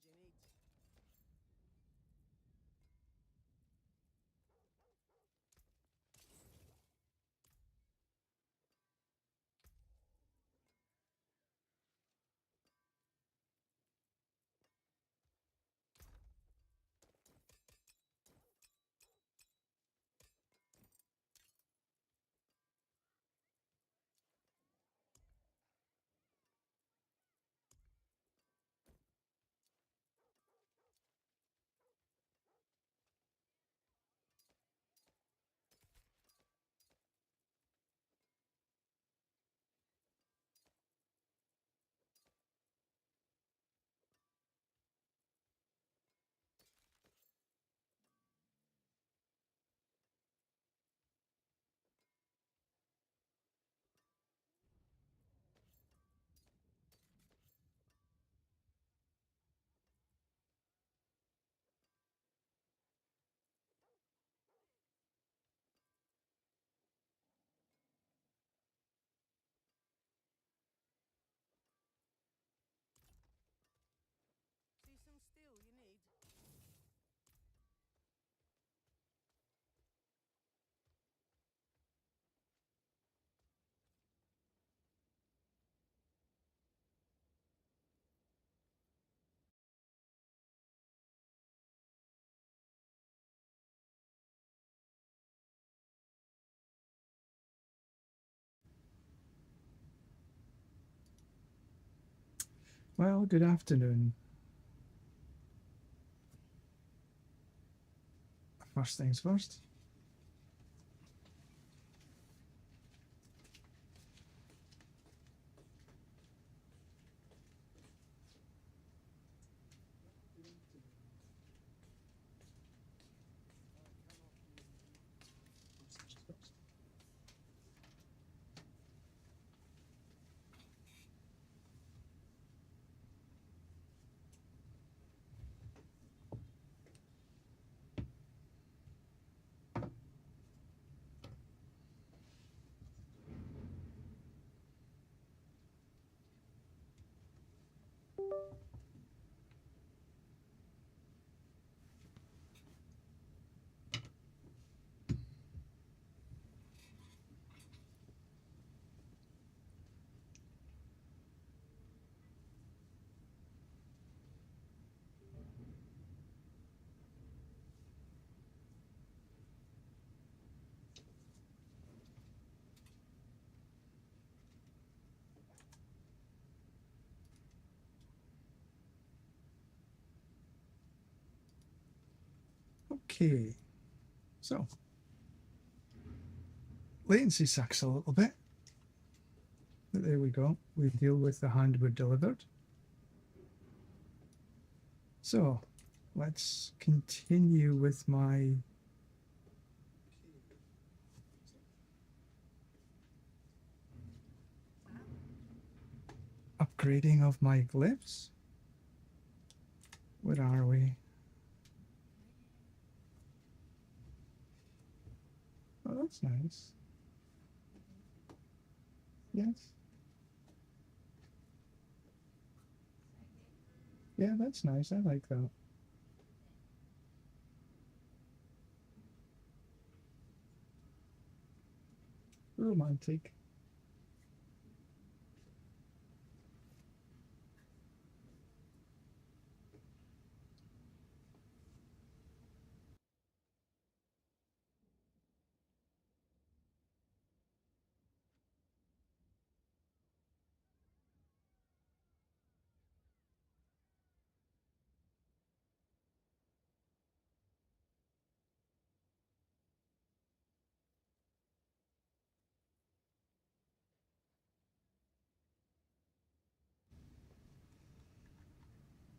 damage you need. See some steel you need. Well, good afternoon. First things first. Okay, so latency sucks a little bit. But there we go. We deal with the handbook delivered. So let's continue with my upgrading of my glyphs. Where are we? Oh, that's nice. Yes. Yeah, that's nice. I like that. Romantic.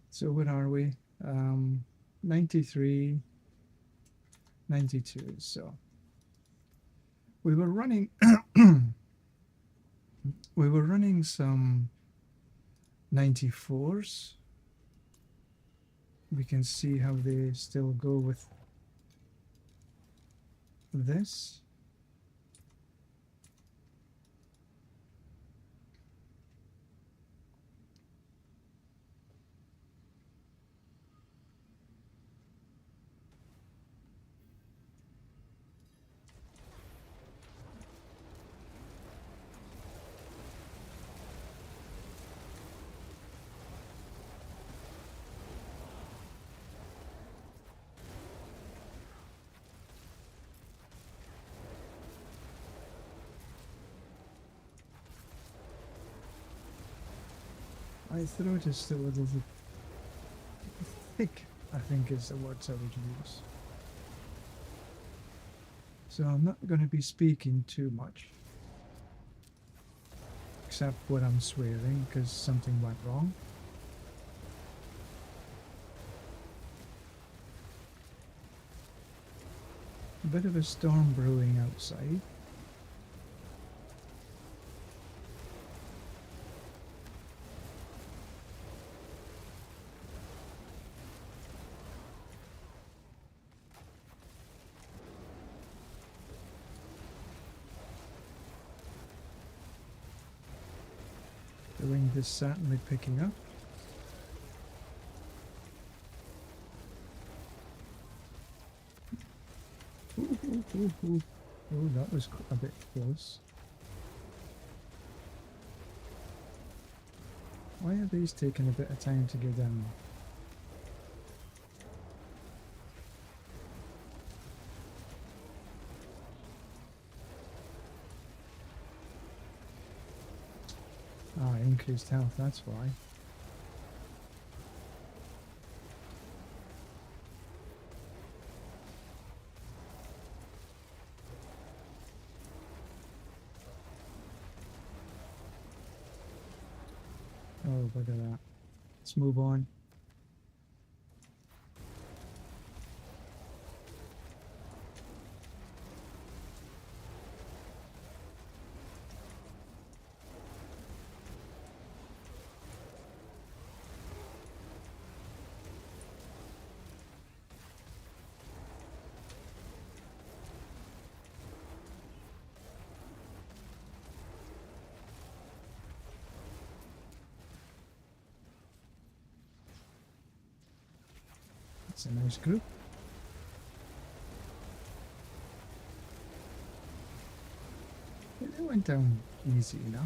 So what are we? 93, 92. So we were running we were running some 94s. We can see how they still go with this. My throat is still a little thick, I think is the words I would use. So I'm not going to be speaking too much. Except when I'm swearing because something went wrong. A bit of a storm brewing outside. The wind is certainly picking up. Ooh. Oh, that was a bit close. Why are these taking a bit of time to get down? Ah, increased health, that's why. Oh, look at that. Let's move on. It's a nice group. Yeah, they went down easy enough.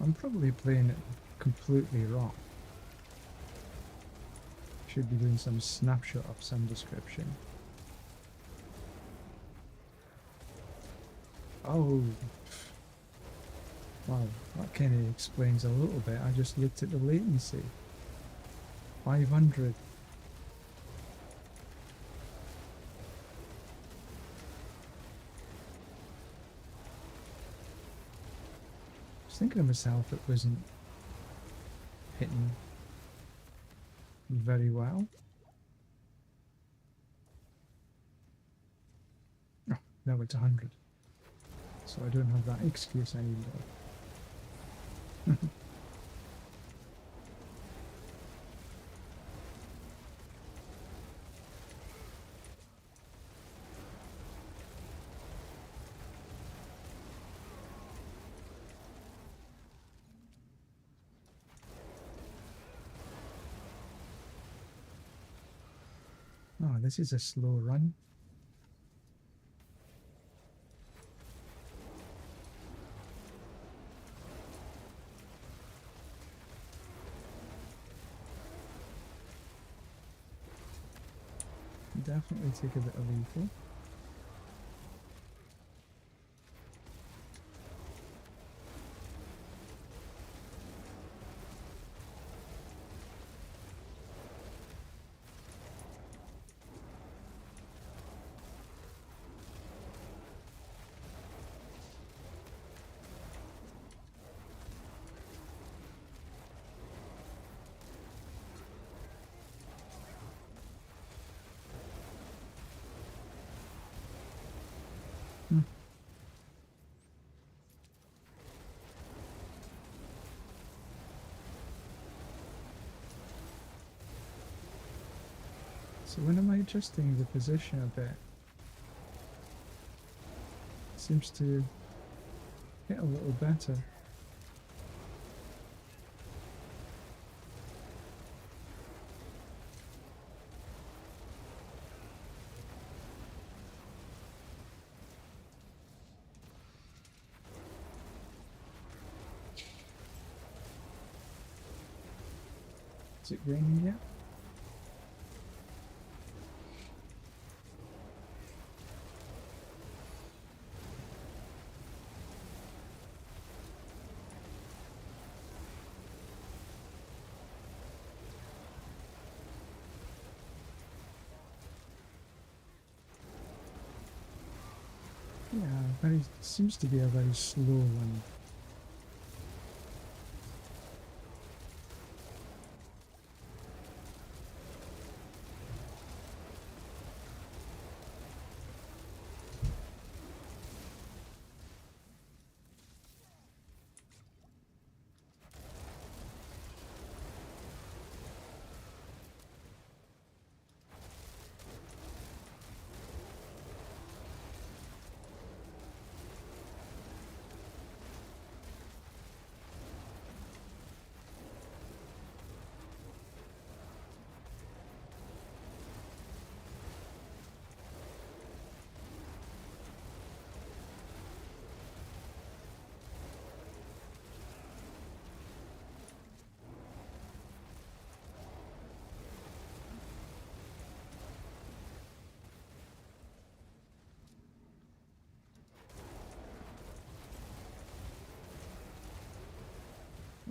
I'm probably playing it completely wrong. Should be doing some snapshot of some description. Oh. Wow, that kind of explains a little bit. I just looked at the latency. 500. I was thinking to myself it wasn't hitting very well. Oh, now it's 100. So I don't have that excuse anymore. Oh, this is a slow run. Definitely take a bit of refill. So when am I adjusting the position a bit? seems to get a little better. Is it raining yet? Yeah, very seems to be a very slow one.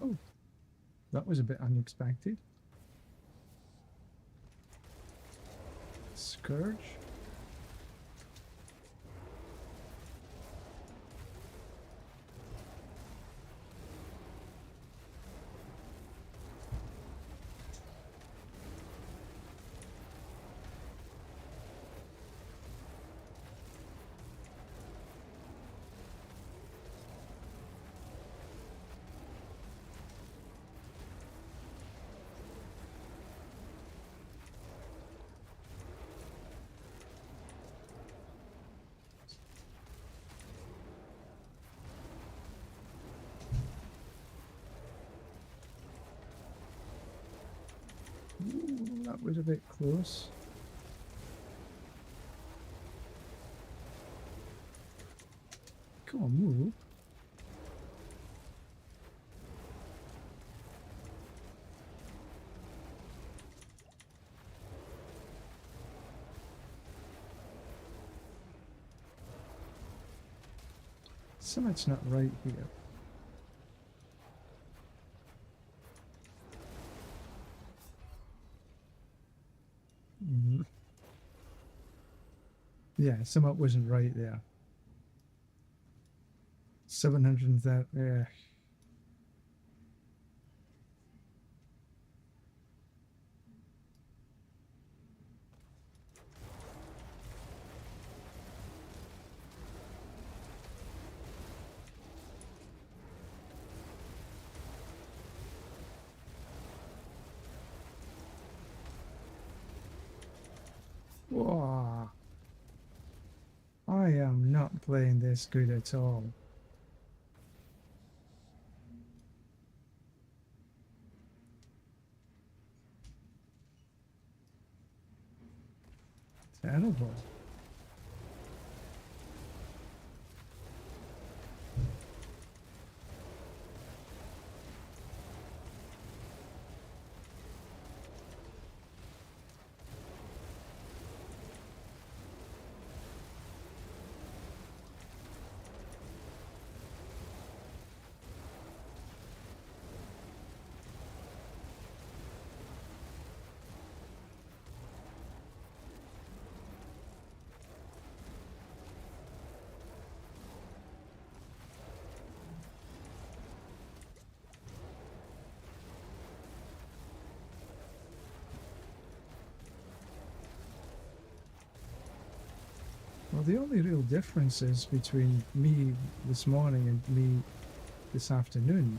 Oh, that was a bit unexpected. Scourge. Ooh, that was a bit close. Come on, move. Something's not right here. Yeah, something wasn't right there. 730. Yeah. Whoa. I am not playing this good at all. Terrible. Well, the only real differences between me this morning and me this afternoon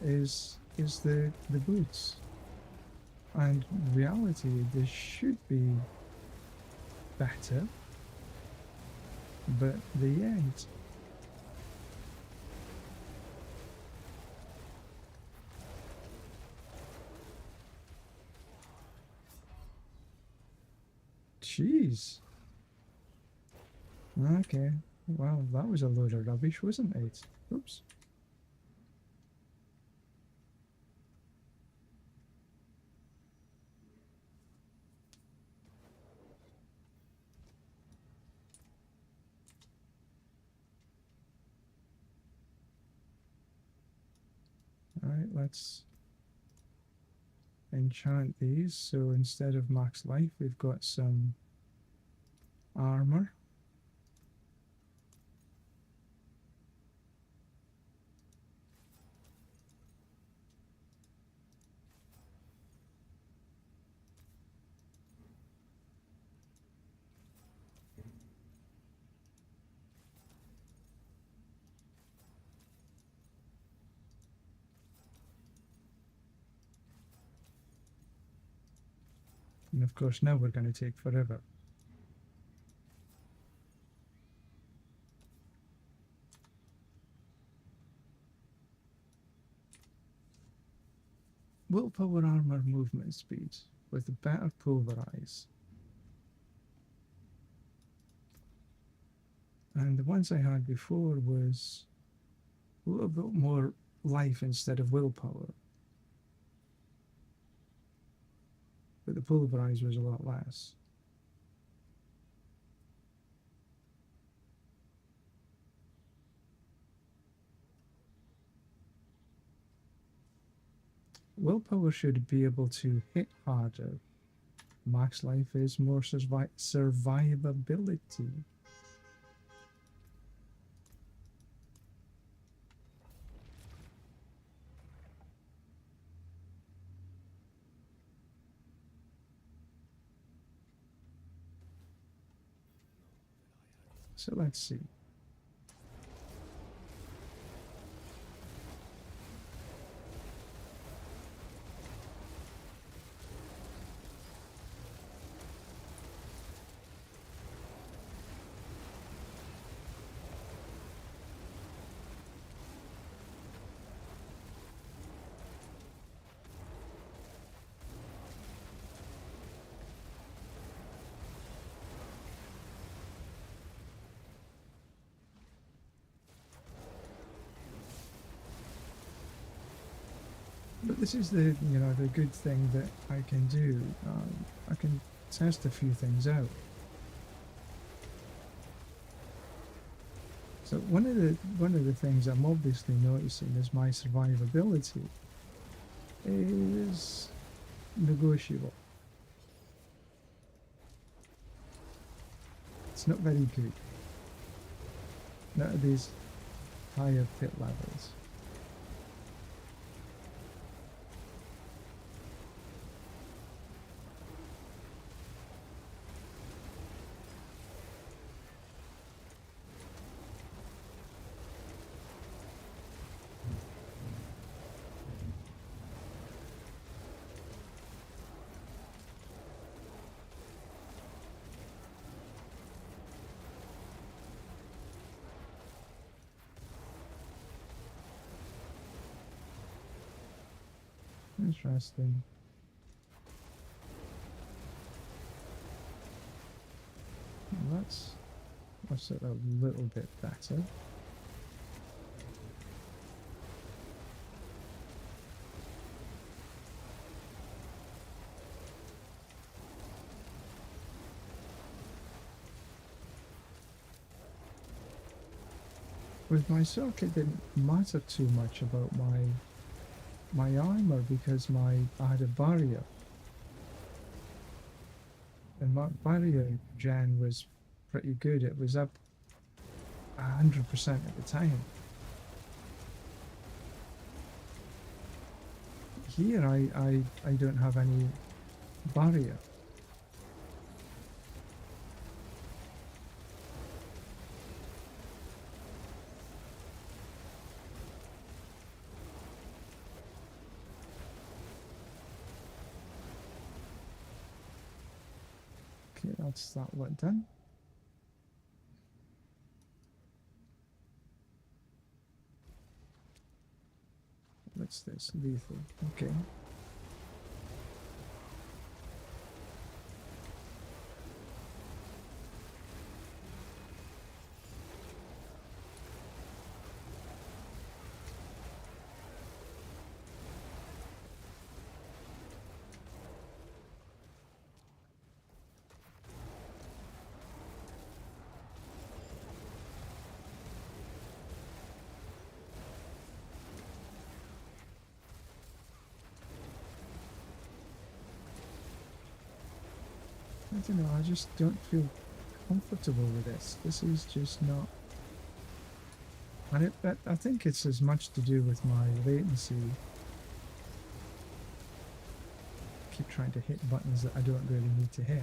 is the boots. And in reality, they should be better. but they ain't. Jeez. Okay. Well, that was a load of rubbish, wasn't it? Oops. Alright, let's enchant these. So instead of max life, we've got some armor. And of course now we're going to take forever. Willpower, armor, movement speed with better pulverize. And the ones I had before was a little bit more life instead of willpower. But the pulverize was a lot less. Willpower should be able to hit harder. Max life is more survivability. So let's see. But this is the the good thing that I can do. I can test a few things out. So one of the things I'm obviously noticing is my survivability is negotiable. It's not very good. Not at these higher pit levels. Interesting. That's it a little bit better. With my silk, it didn't matter too much about my armor because I had a barrier. And my barrier gen was pretty good. It was up 100% at the time. Here I don't have any barrier. Okay, that's that one done. What's this? Lethal. Okay. I don't know, I just don't feel comfortable with this. This is just not... And I think it's as much to do with my latency. I keep trying to hit buttons that I don't really need to hit.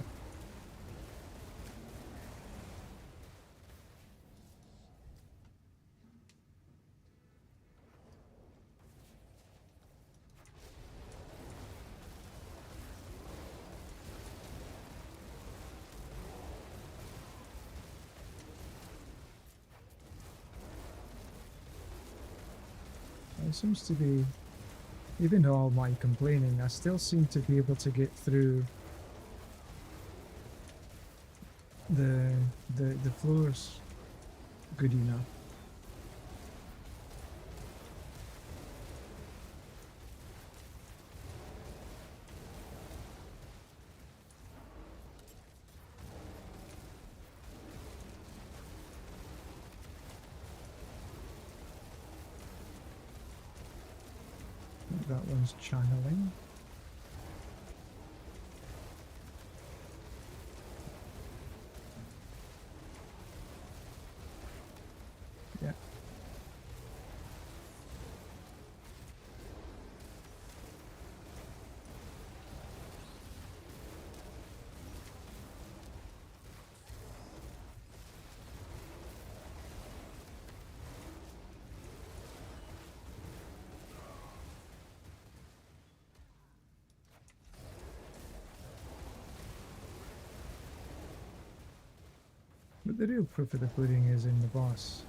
It seems to be, even though all my complaining, I still seem to be able to get through the floors good enough. That one's channeling. Yeah. But the real proof of the pudding is in the boss.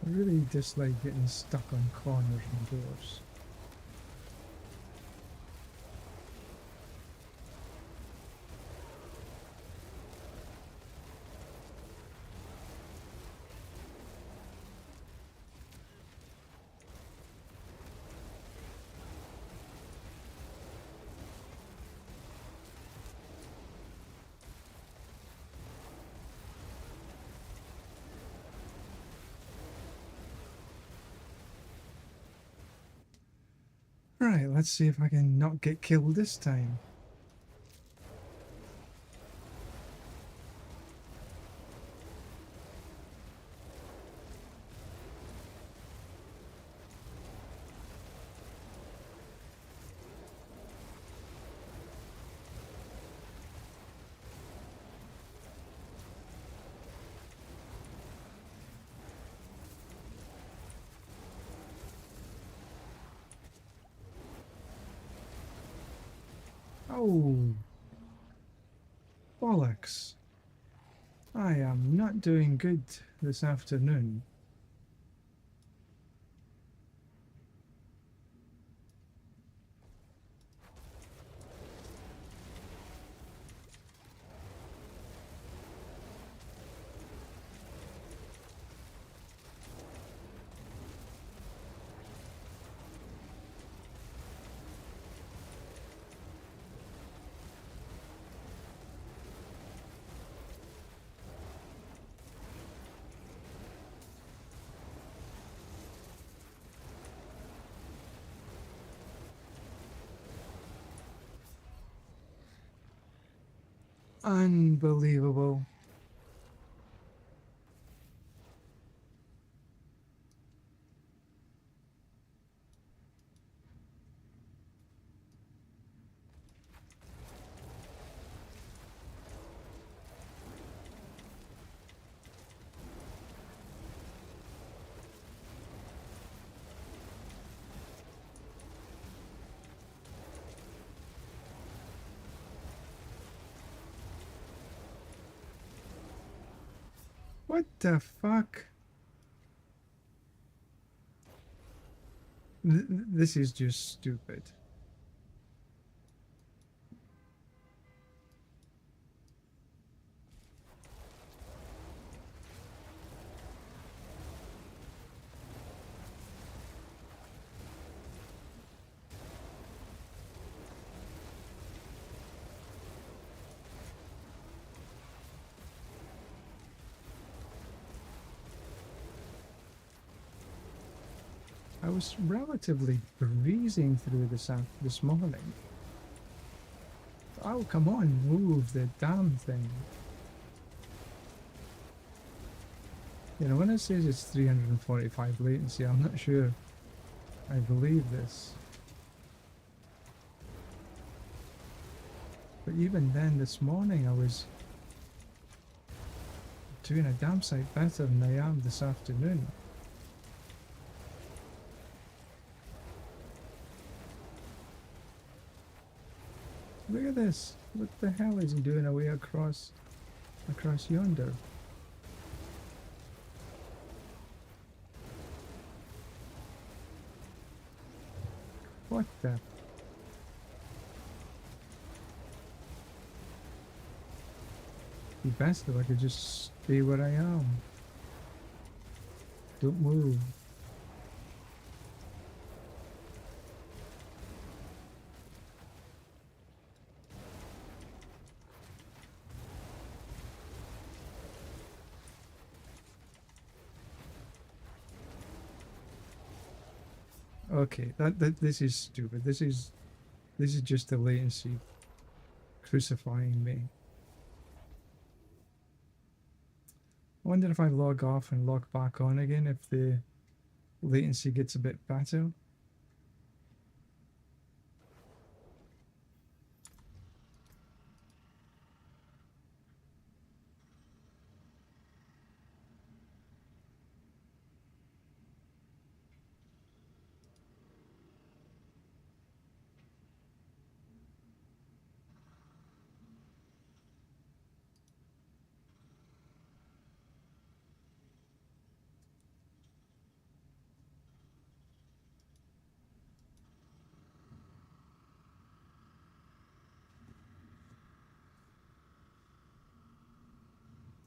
I really dislike getting stuck on corners and doors. Right, let's see if I can not get killed this time. Oh, bollocks. I am not doing good this afternoon. Unbelievable. What the fuck? This is just stupid. I was relatively breezing through this morning. Oh, come on, move the damn thing. You know, when it says it's 345 latency, I'm not sure I believe this. But even then, this morning, I was doing a damn sight better than I am this afternoon. Look at this. What the hell is he doing away across yonder? What the? Be best if I could just stay where I am. Don't move. Okay, this is stupid. This is just the latency crucifying me. I wonder if I log off and log back on again if the latency gets a bit better.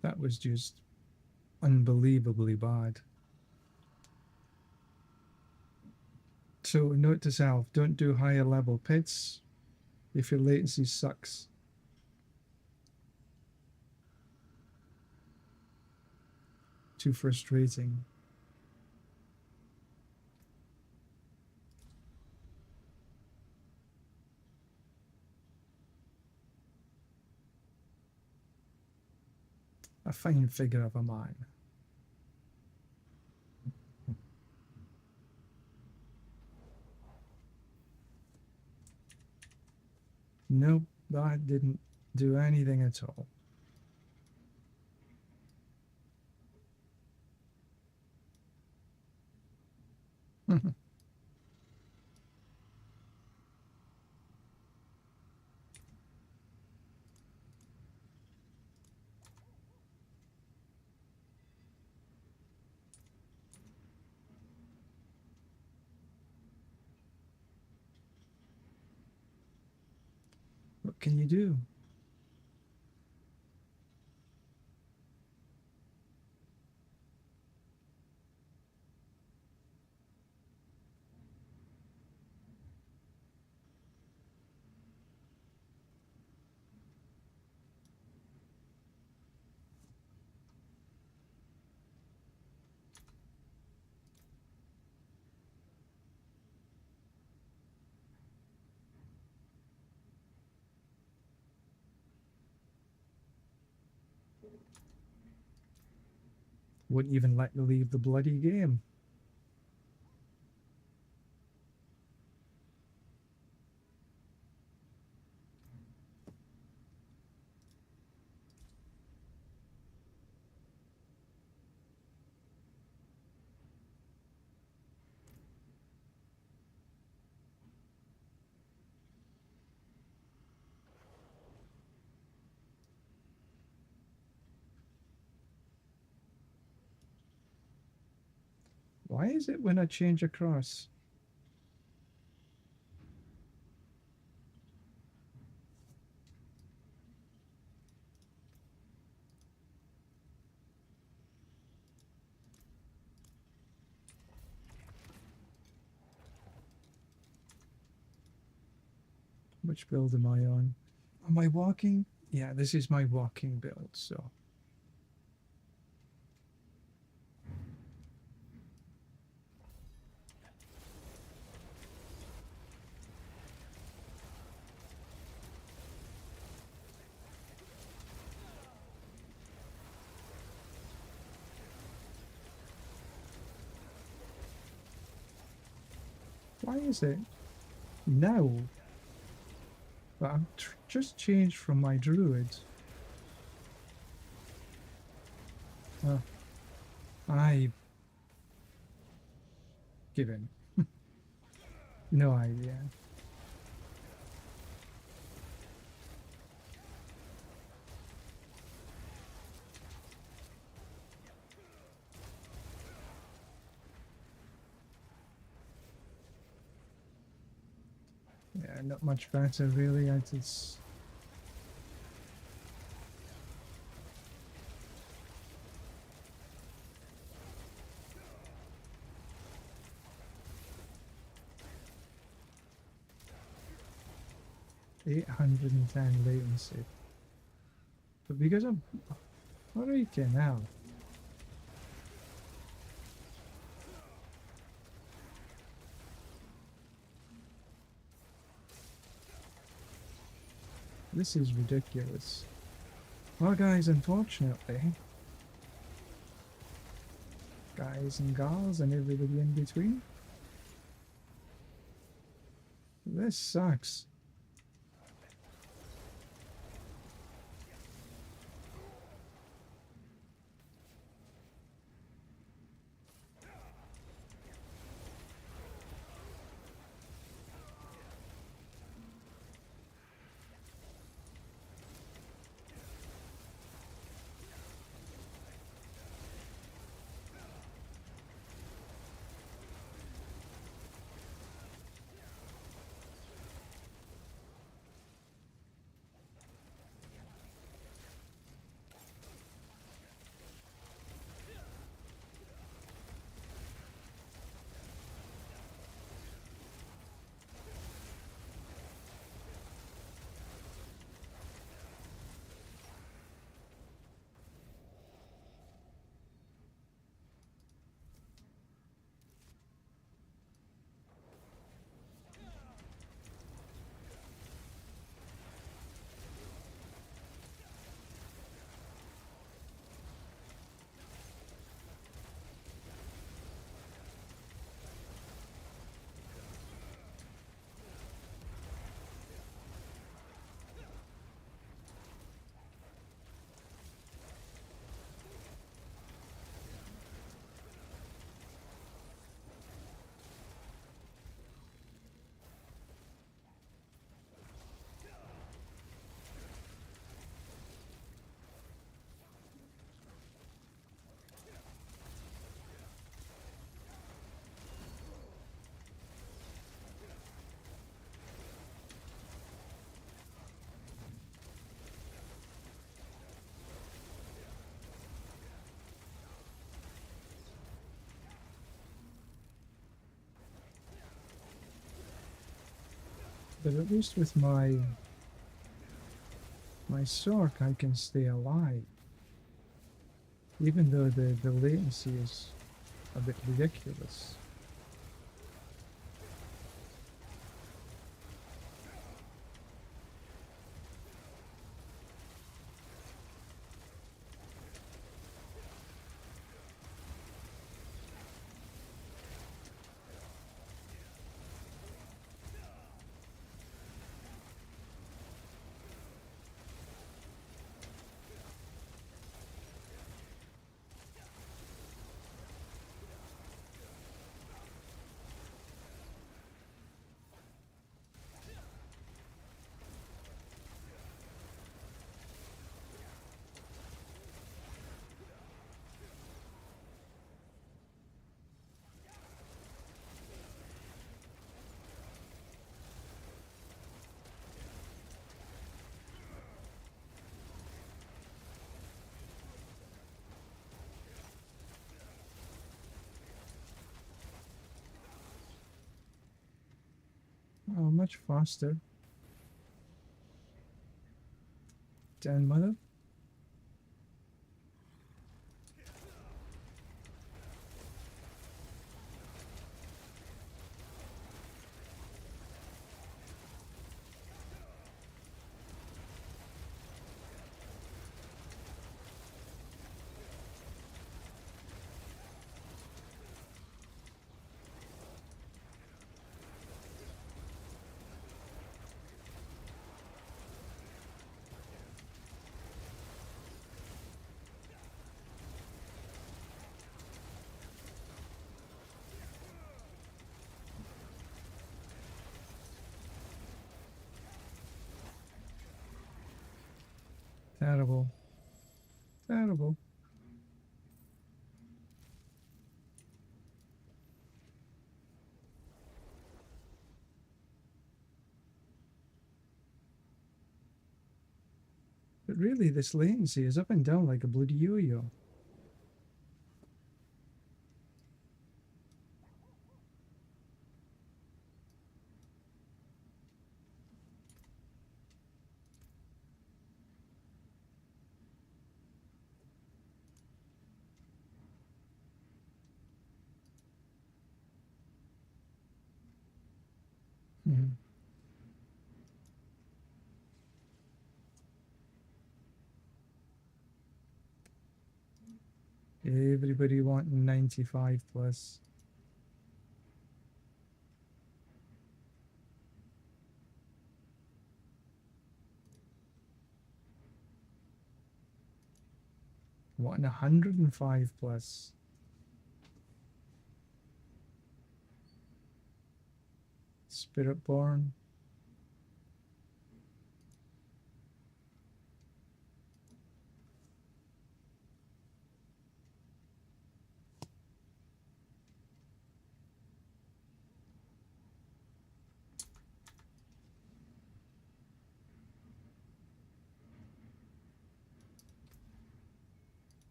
That was just unbelievably bad. So note to self, don't do higher level pits if your latency sucks. Too frustrating. A fine figure of a man. Nope, that didn't do anything at all. What can you do? Wouldn't even let me leave the bloody game. Why is it when I change across? Which build am I on? Am I walking? Yeah, this is my walking build, so. Why is it now? But I'm just changed from my druid. I give in. No idea. Yeah, not much better really. It's 810 latency. But because I'm freaking out. This is ridiculous. Well guys, unfortunately, guys and gals and everybody in between, this sucks. But at least with my Sork I can stay alive. Even though the latency is a bit ridiculous. much faster. Down, mother. Terrible. Terrible. But really, this latency is up and down like a bloody yo-yo. Mhm. Everybody wanting 95 plus. Wanting 105 plus. Spiritborn.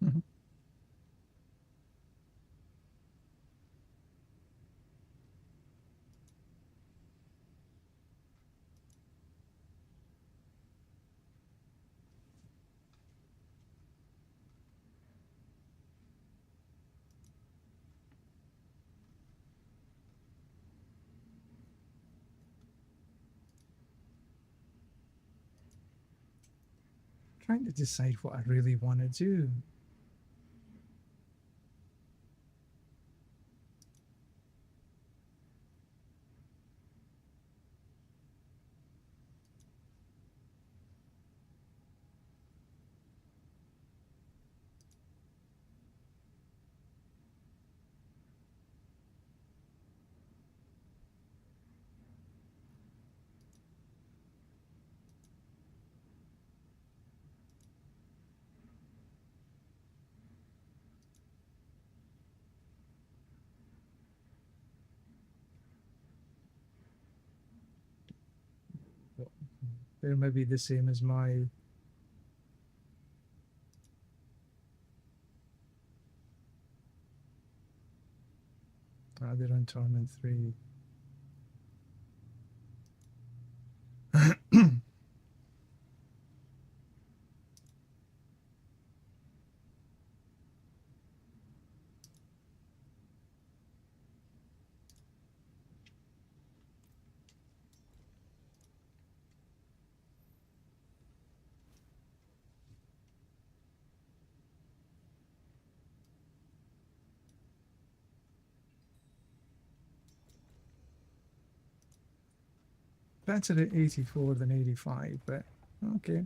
Mhm. Trying to decide what I really want to do. They're maybe the same as my. They're on Torment 3. Better at 84 than 85, but okay.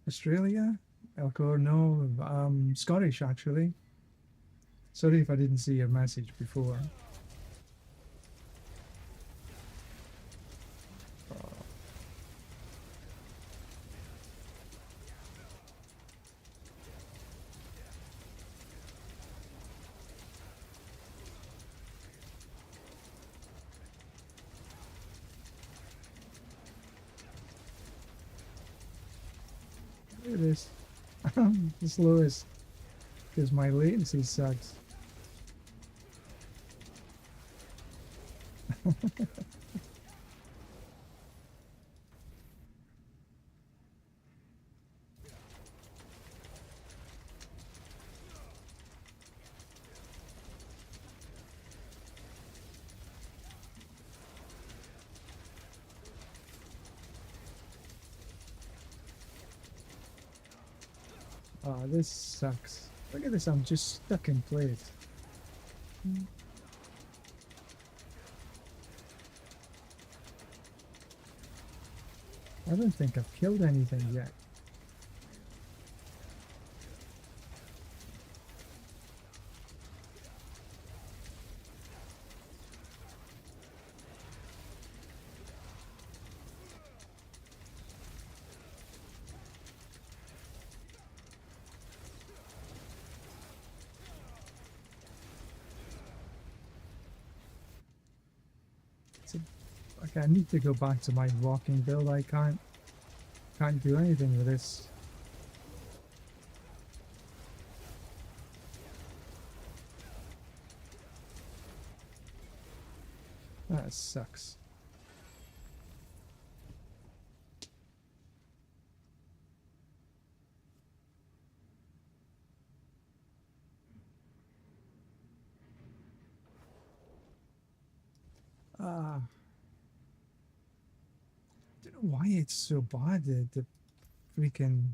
Australia? Elcor, no, Scottish actually. Sorry if I didn't see your message before. Look at this. The slowest. Because my latency sucks. Oh, this sucks. Look at this, I'm just stuck in place. I don't think I've killed anything yet. Okay, I need to go back to my walking build. I can't do anything with this. That sucks. Ah. I don't know why it's so bad, the freaking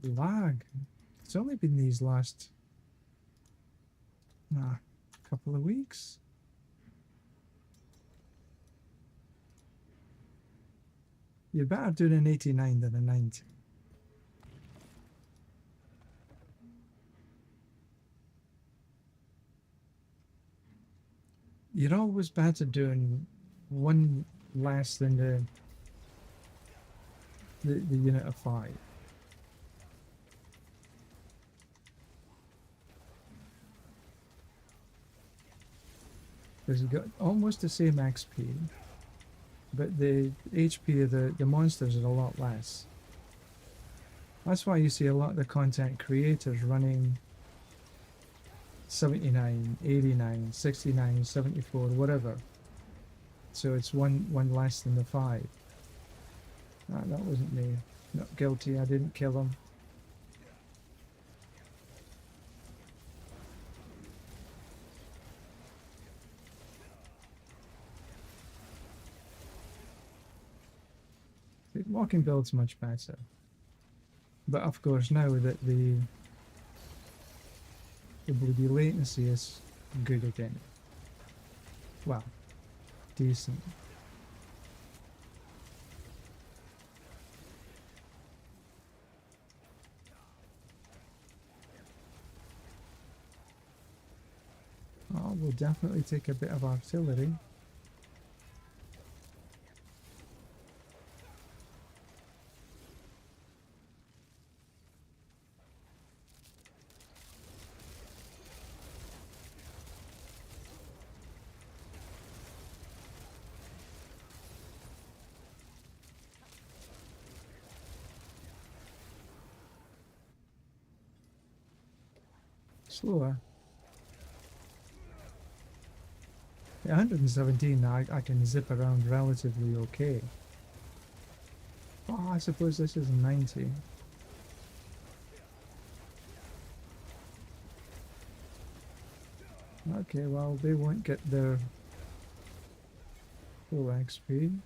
lag. It's only been these last couple of weeks. You're better doing an 89 than a 90. You're always better doing one less than the unit of 5. Because you've got almost the same XP, but the HP of the monsters are a lot less. That's why you see a lot of the content creators running 79, 89, 69, 74, whatever. So it's one less than the 5. That wasn't me. Not guilty, I didn't kill him. The walking build's much better. But of course now that the bloody latency is good again. Well, decent. Oh, we'll definitely take a bit of artillery. Slower. At 117, I can zip around relatively okay. Oh, I suppose this is 90. Okay, well, they won't get their full XP.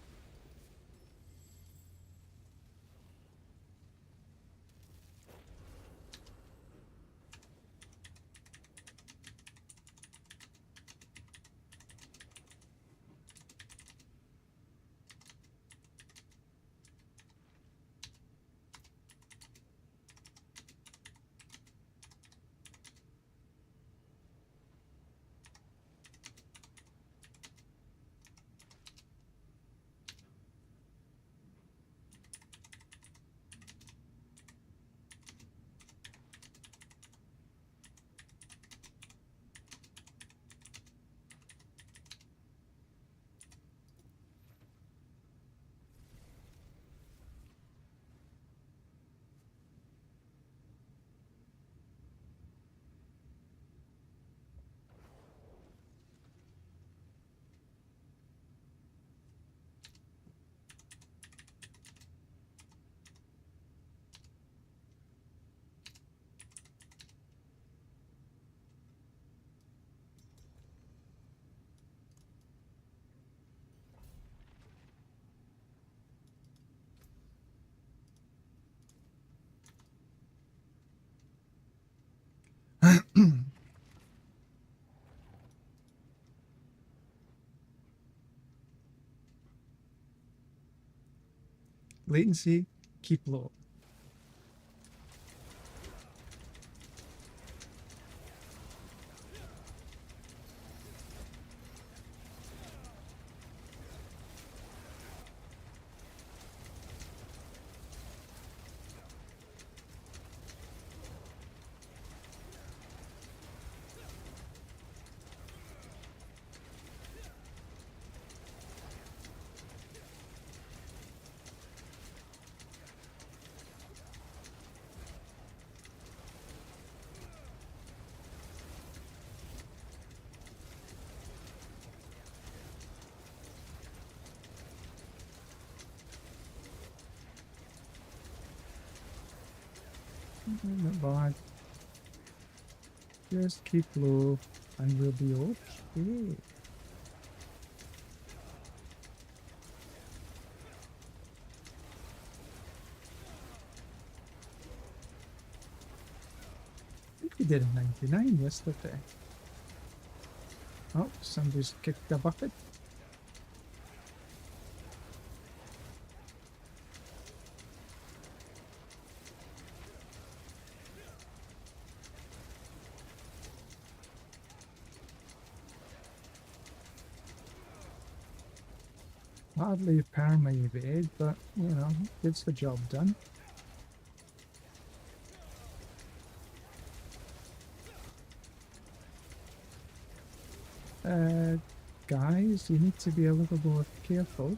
Latency, keep low. Not bad. Just keep low and we'll be okay. I think we did a 99 yesterday. Oh, somebody's kicked the bucket. Hardly perma evade, but you know, gets the job done. Guys, you need to be a little more careful.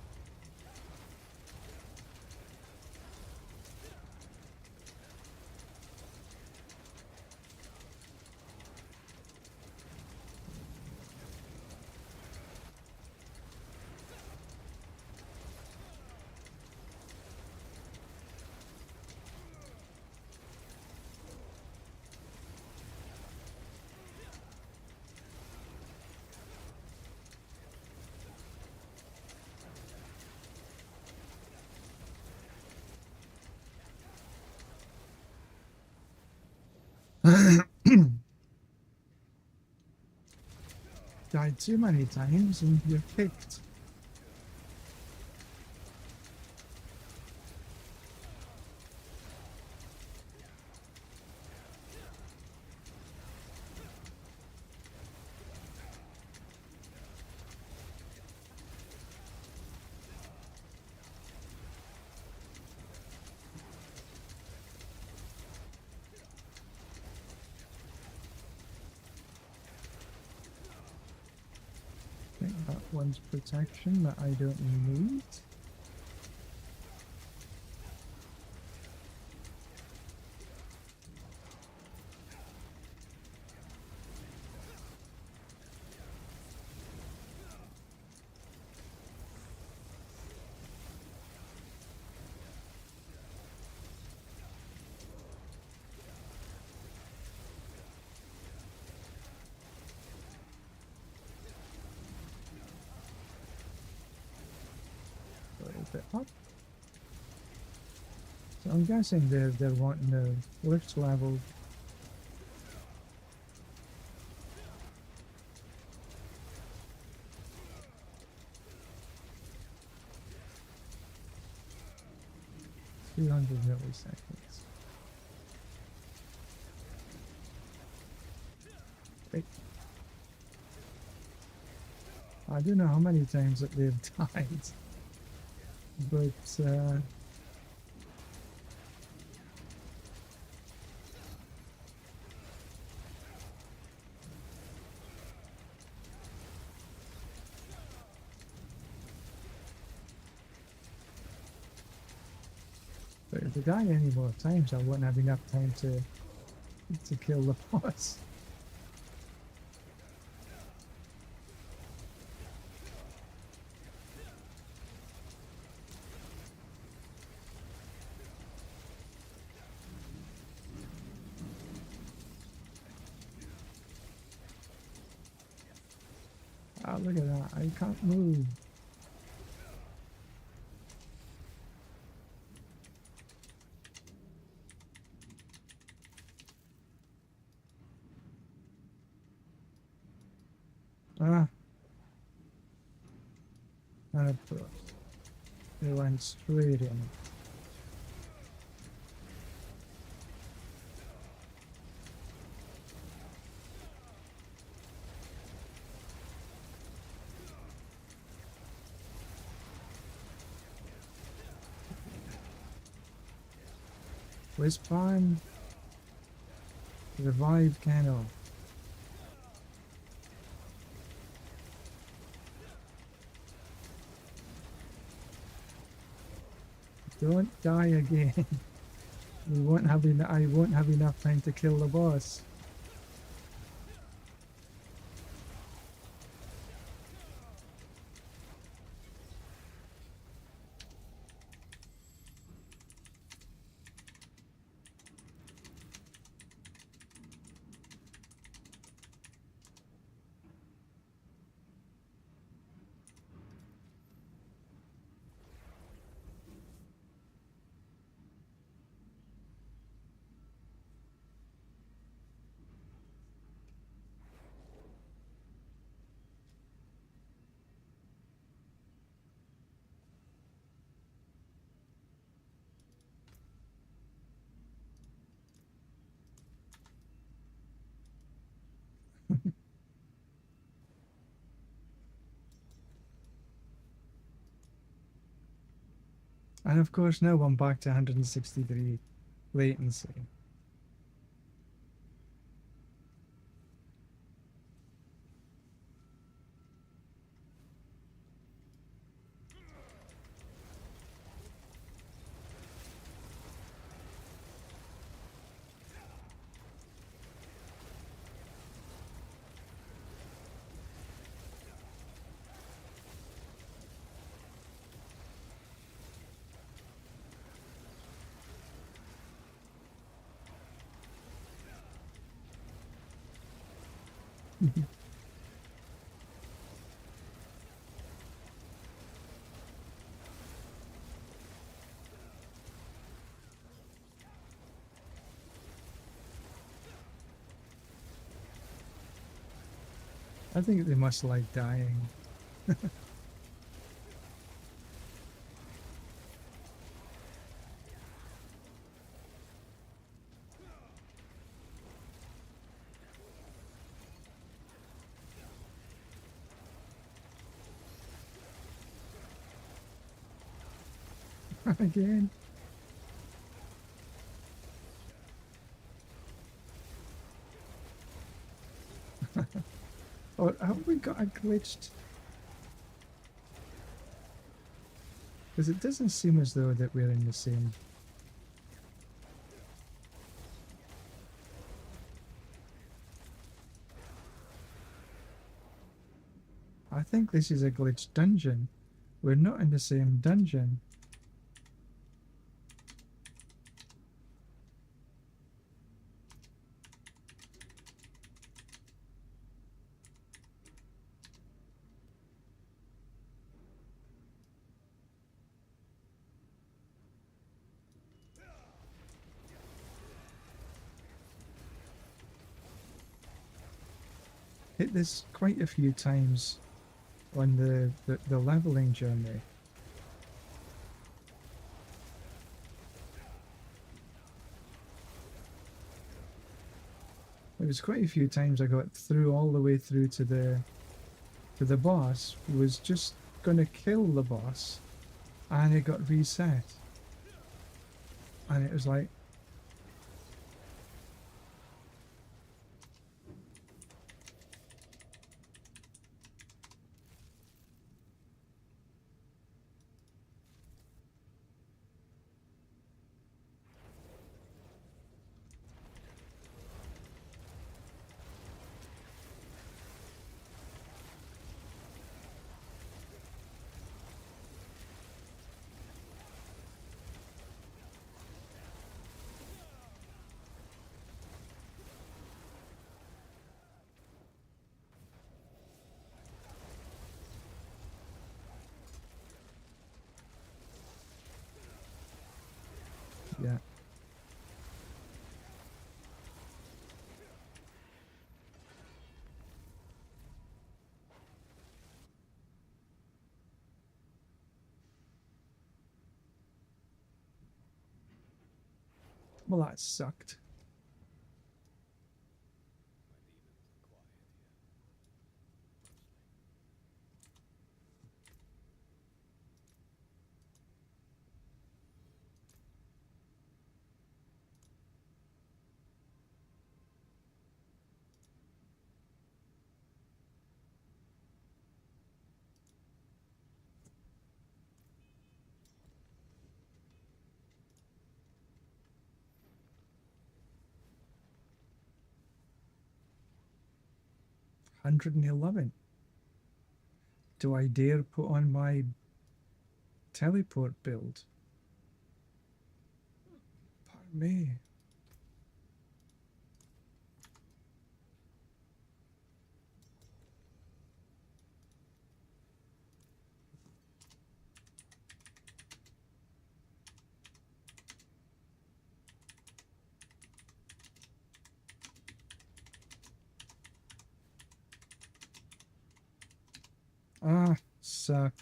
Died too many times and you're kicked. I think that one's protection that I don't need. Bit up. So I'm guessing they're wanting the lift level. Two 200 milliseconds. Wait. I don't know how many times that they've died. But if they die any more times, I wouldn't have enough time to kill the boss. Ah, look at that. I can't move. Ah. And of course, they went straight in. Where's Pan? Revive Kennel. Don't die again. I won't have enough time to kill the boss. And of course now I'm back to 163 latency. I think they must like dying. Again. Or have we got a glitched? Because it doesn't seem as though that we're in the same. I think this is a glitched dungeon. We're not in the same dungeon. Hit this quite a few times on the leveling journey. It was quite a few times I got through all the way through to the boss, was just gonna kill the boss, and it got reset. And it was like, yeah. Well, that sucked. 111. Do I dare put on my teleport build? Pardon me. Ah, suck.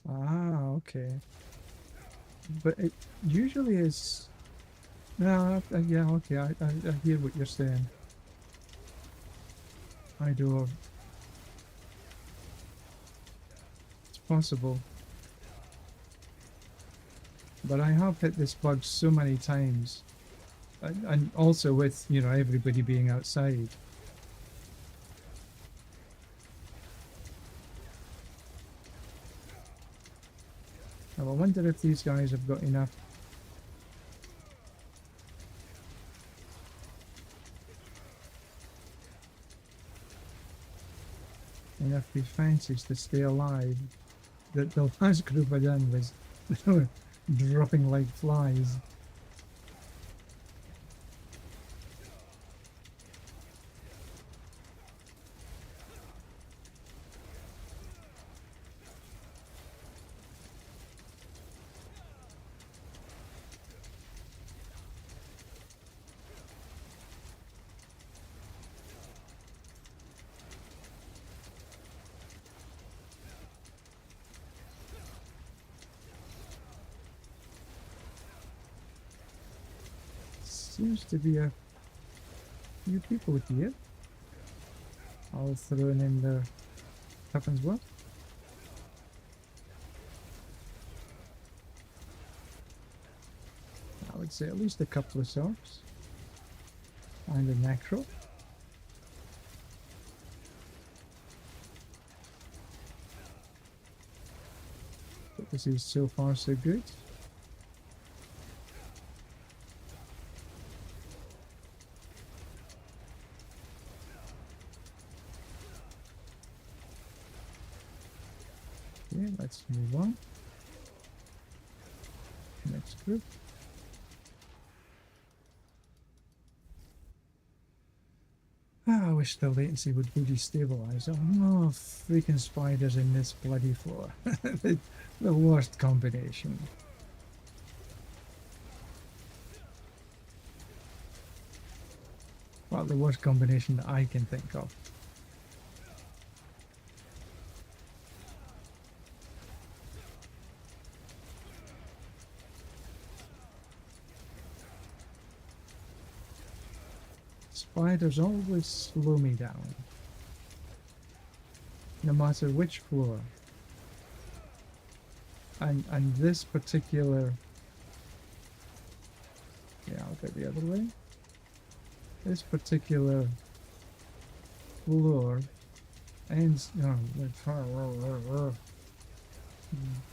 Ah, okay. But it usually is... No, yeah, okay, I hear what you're saying. I do. It's possible. But I have hit this bug so many times. And also with, you know, everybody being outside. Now, I wonder if these guys have got enough. Enough defenses to stay alive. The last group I done was dropping like flies. Seems to be a few people here. All thrown in the happens what? I would say at least a couple of sharks. And a necro. But this is so far so good. Okay, let's move on. Next group. Ah, I wish the latency would be destabilized. Oh no, freaking spiders in this bloody floor. The worst combination. Well, the worst combination that I can think of. Spiders always slow me down. No matter which floor. And this particular... Yeah, I'll go the other way. This particular floor ends...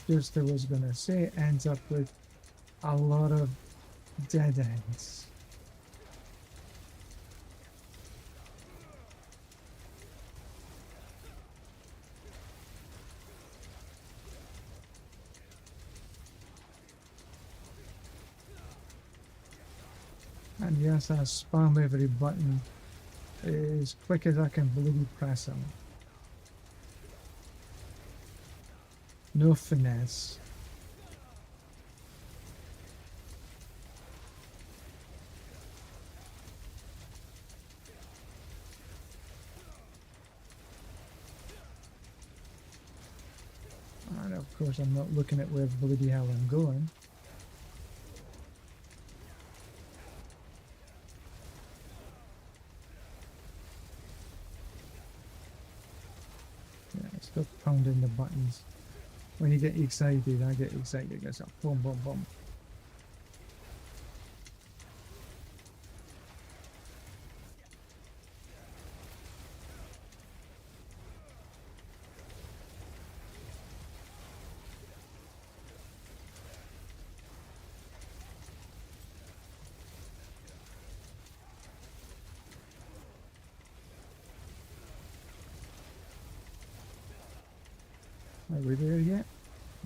just I was gonna say, ends up with a lot of dead ends. And yes, I spam every button as quick as I can bloody press them. No finesse. I know of course I'm not looking at where bloody hell I'm going. Yeah, stop pounding the buttons. When you get excited, I get excited. It goes up, boom, boom, boom. Are we there yet?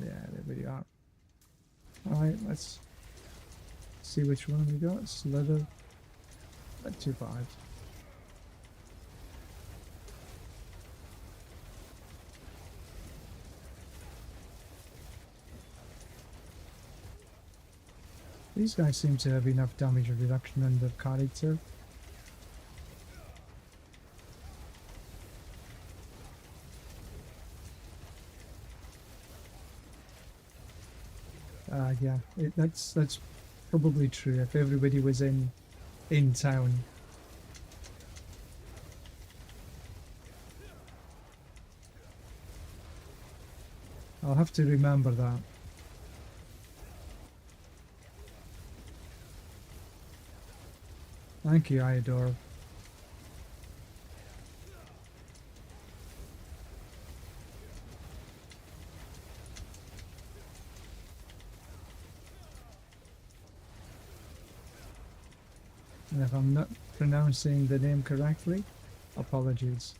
Yeah, there we are. Alright, let's see which one we got. Slither. Not too bad. These guys seem to have enough damage reduction on their character. Yeah, that's probably true if everybody was in town. I'll have to remember that. Thank you, Iodor. And if I'm not pronouncing the name correctly, apologies.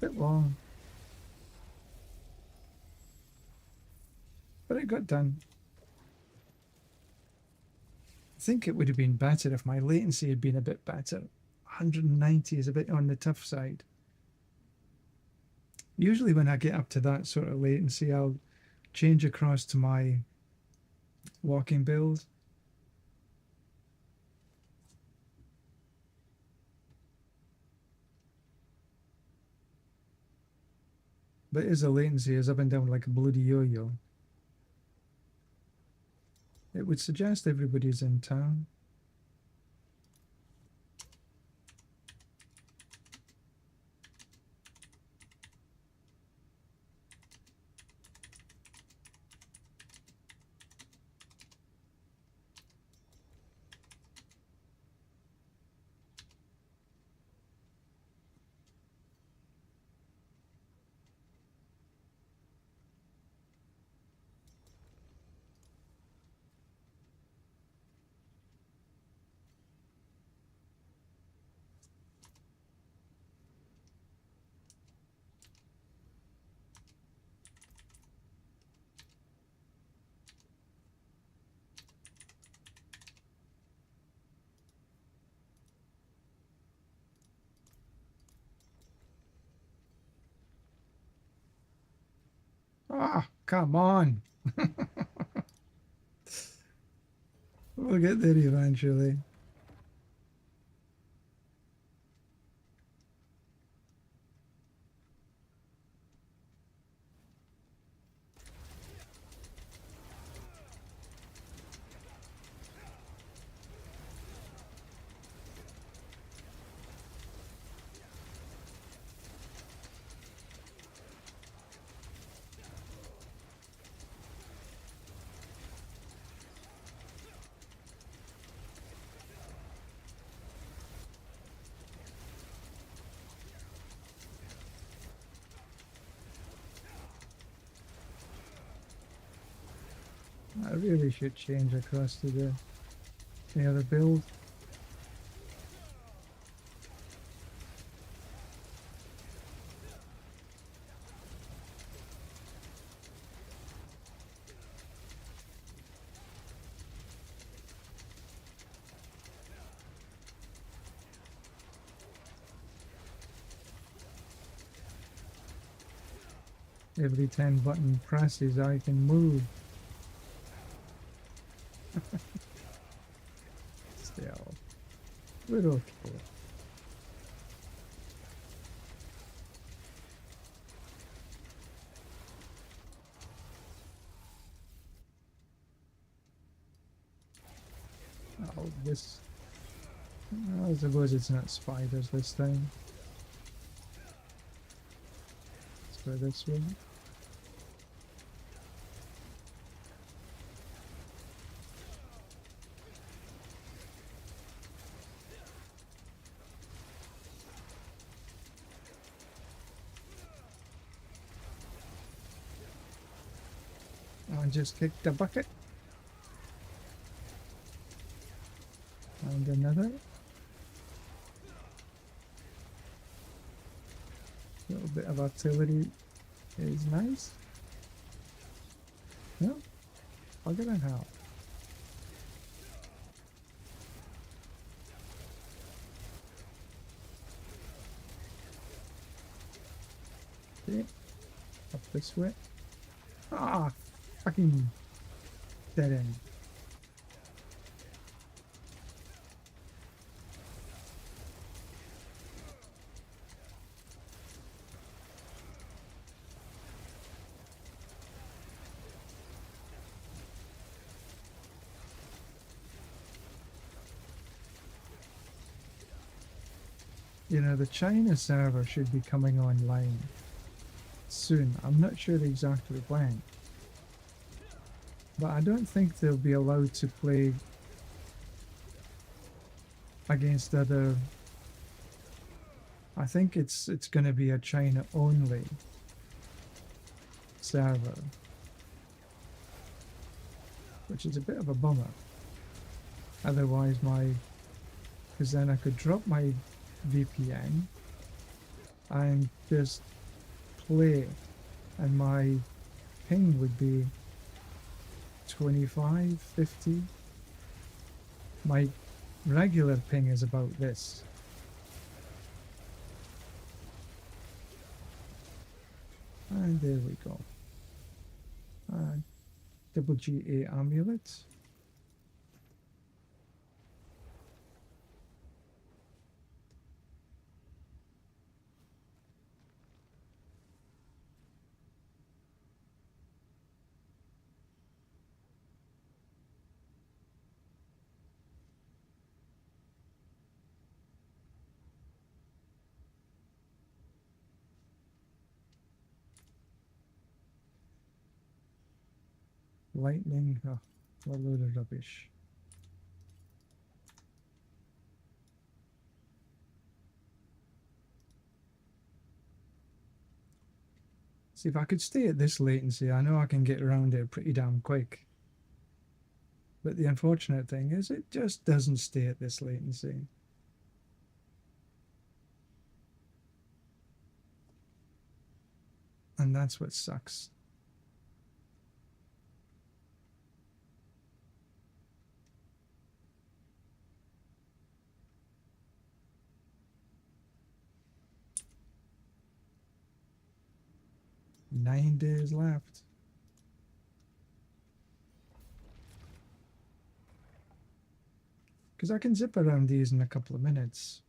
Bit long. But it got done. I think it would have been better if my latency had been a bit better. 190 is a bit on the tough side. Usually when I get up to that sort of latency, I'll change across to my walking build. But his latency is up and down like a bloody yo-yo. It would suggest everybody's in town. Ah, come on. We'll get there eventually. I really should change across to the other build. Every 10 button presses I can move. Still, we're okay. this. I suppose it's not spiders this time. Let's go this way. I just kicked a bucket. And another. A little bit of artillery is nice. No, I'll get it out. Okay, up this way. Ah, fucking dead end. You know, the China server should be coming online soon. I'm not sure exactly when. But I don't think they'll be allowed to play against other... I think it's going to be a China only server. Which is a bit of a bummer. Otherwise because then I could drop my VPN and just play, and my ping would be 25, 50. My regular ping is about this. And there we go. Double GA amulet. Lightning, oh, what a load of rubbish. See, if I could stay at this latency, I know I can get around it pretty damn quick. But the unfortunate thing is, it just doesn't stay at this latency. And that's what sucks. Nine days left. Because I can zip around these in a couple of minutes.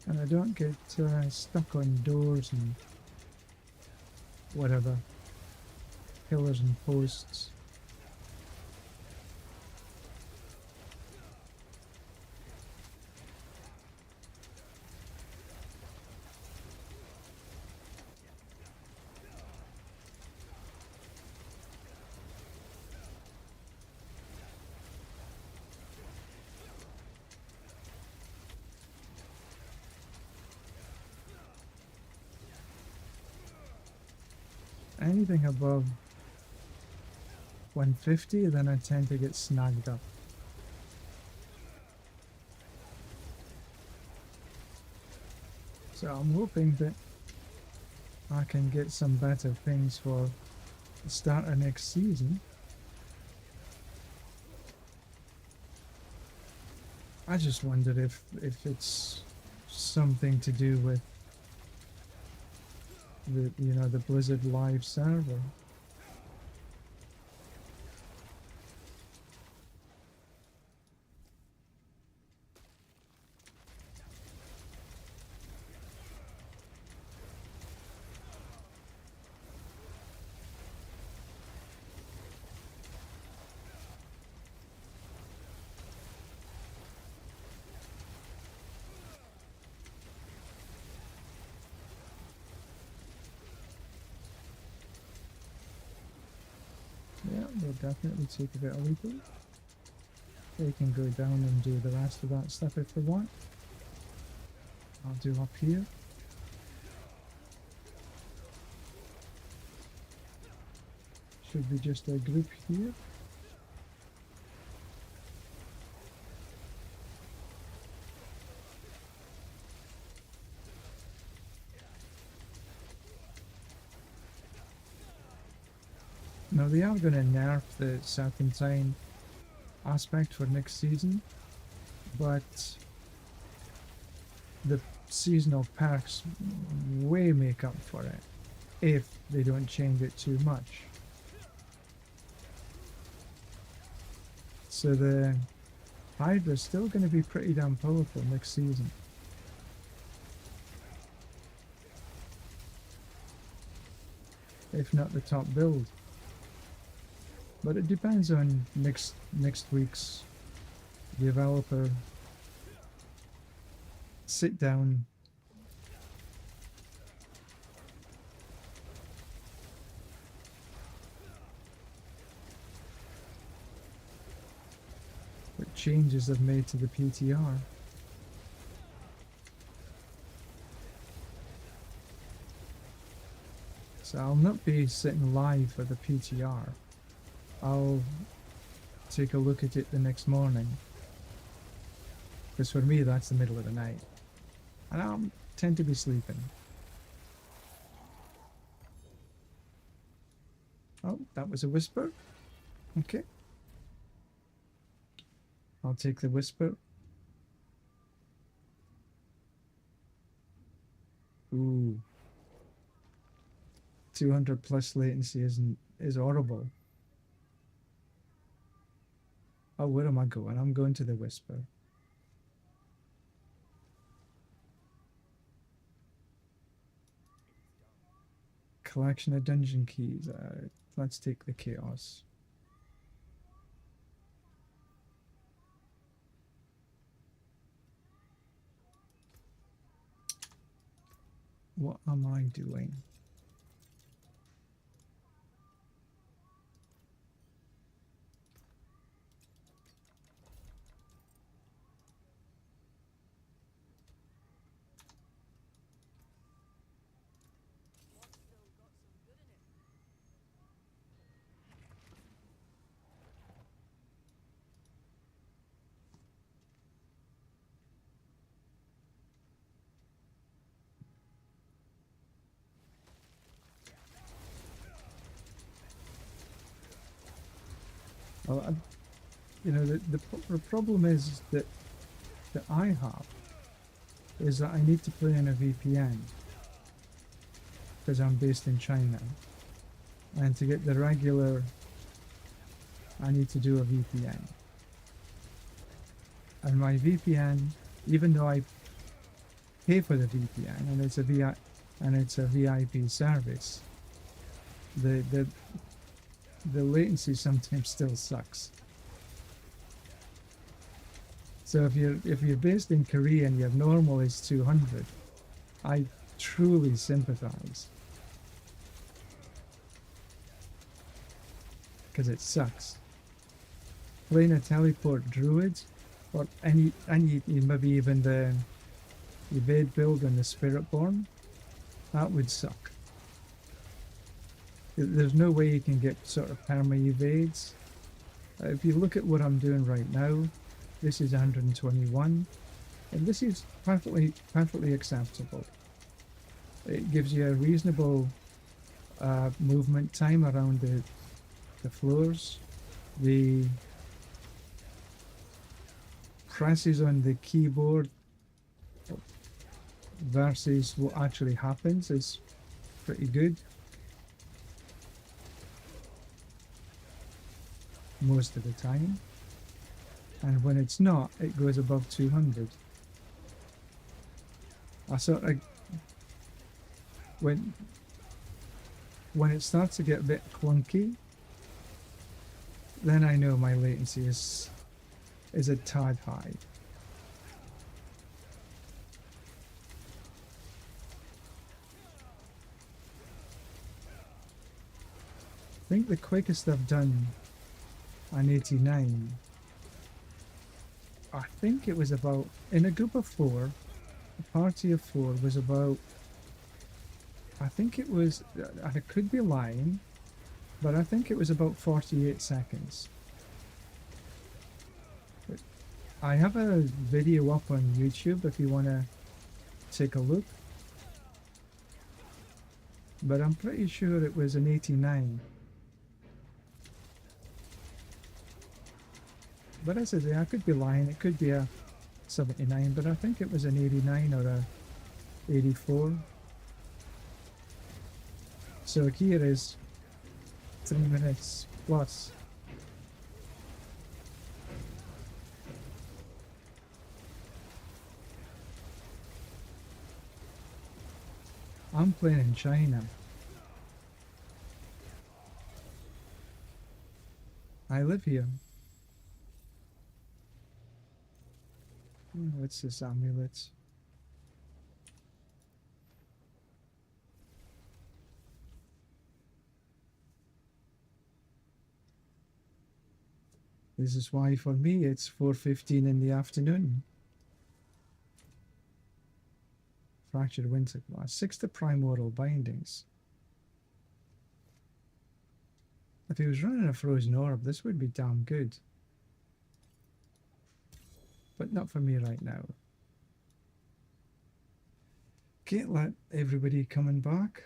And I don't get stuck on doors and whatever, pillars and posts. Anything above 150, then I tend to get snagged up. So I'm hoping that I can get some better things for the start of next season. I just wonder if it's something to do with the Blizzard live server. Yeah, they'll definitely take a bit of lethal. They can go down and do the rest of that stuff if they want. I'll do up here. Should be just a group here. Now they are going to nerf the serpentine aspect for next season, but the seasonal perks way make up for it if they don't change it too much. So the Hydra is still going to be pretty damn powerful next season. If not the top build. But it depends on next week's developer sit down. What changes they've made to the PTR. So I'll not be sitting live for the PTR. I'll take a look at it the next morning. Because for me, that's the middle of the night. And I tend to be sleeping. Oh, that was a whisper. Okay. I'll take the whisper. Ooh. 200 plus latency is horrible. Oh, where am I going? I'm going to the whisper. Collection of dungeon keys. Let's take the chaos. What am I doing? Well, the problem is that I have is that I need to play in a VPN because I'm based in China, and to get the regular, I need to do a VPN. And my VPN, even though I pay for the VPN and it's a VIP service, the latency sometimes still sucks. So if you're based in Korea and your normal is 200, I truly sympathize. Because it sucks. Playing a teleport druid, or any maybe even the evade build and the Spiritborn, that would suck. There's no way you can get sort of perma evades. If you look at what I'm doing right now, this is 121, and this is perfectly acceptable. It gives you a reasonable movement time around the floors. The presses on the keyboard versus what actually happens is pretty good most of the time, and when it's not, it goes above 200. I sort of, when it starts to get a bit clunky, then I know my latency is a tad high. I think the quickest I've done on 89, I think it was about, in a group of 4, a party of 4 was about, I think it was, I could be lying, but I think it was about 48 seconds. But I have a video up on YouTube if you want to take a look, but I'm pretty sure it was an 89. But as I say, I could be lying, it could be a 79, but I think it was an 89 or a 84. So here is 3 minutes plus. I'm playing in China. I live here. What's this amulet? This is why for me it's 4:15 in the afternoon. Fractured winter glass. 6 to primordial bindings. If he was running a frozen orb, this would be damn good. But not for me right now. Can't let everybody coming back.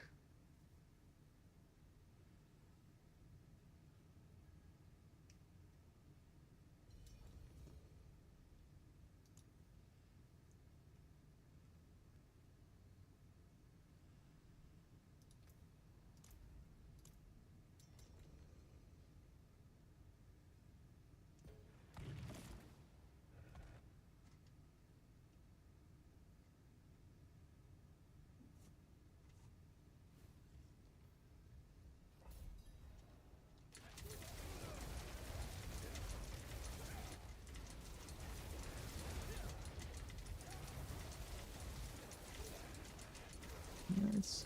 Nice.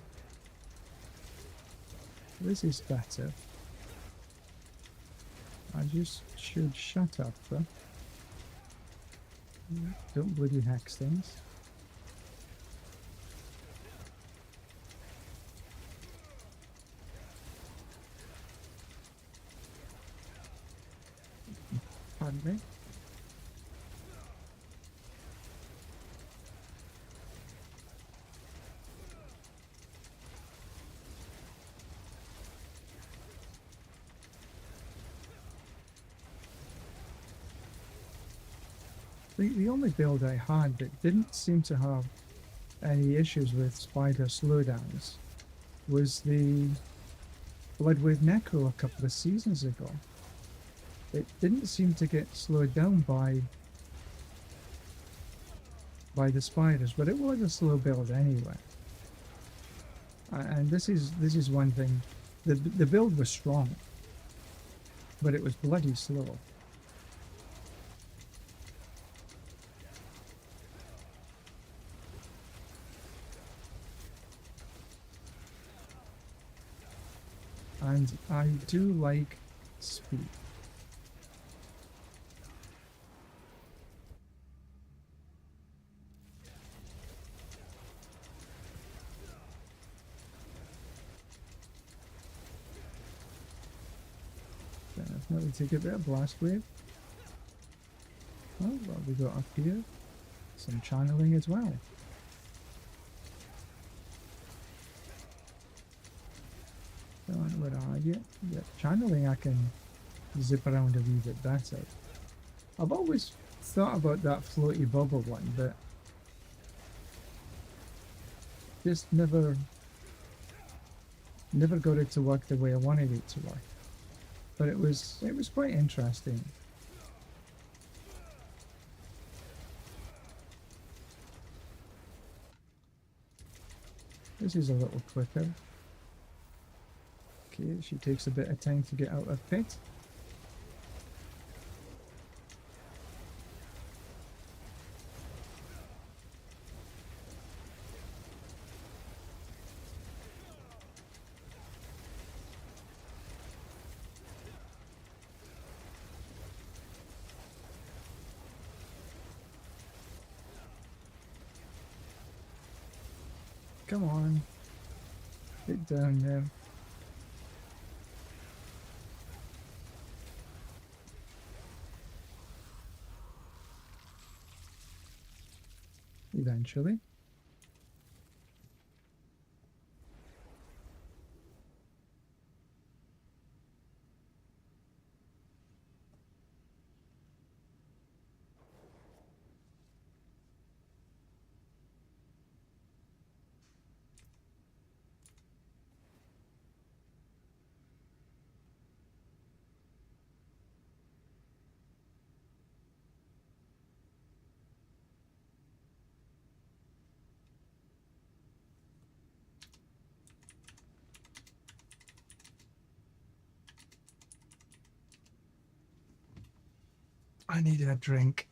This is better. I just should shut up, though. Don't bloody hex things. Pardon me. The only build I had that didn't seem to have any issues with spider slowdowns was the Bloodwave Necro a couple of seasons ago. It didn't seem to get slowed down by the spiders, but it was a slow build anyway. And this is one thing. The build was strong, but it was bloody slow. And I do like speed. Definitely take a bit of blast wave. Oh, what we got up here? Some channeling as well. Where are you? Yeah, channeling I can zip around a wee bit better. I've always thought about that floaty bubble one, but just never Never got it to work the way I wanted it to work. But it was quite interesting. This is a little quicker. Okay, she takes a bit of time to get out of pit. Come on. Get down there. Eventually. I needed a drink.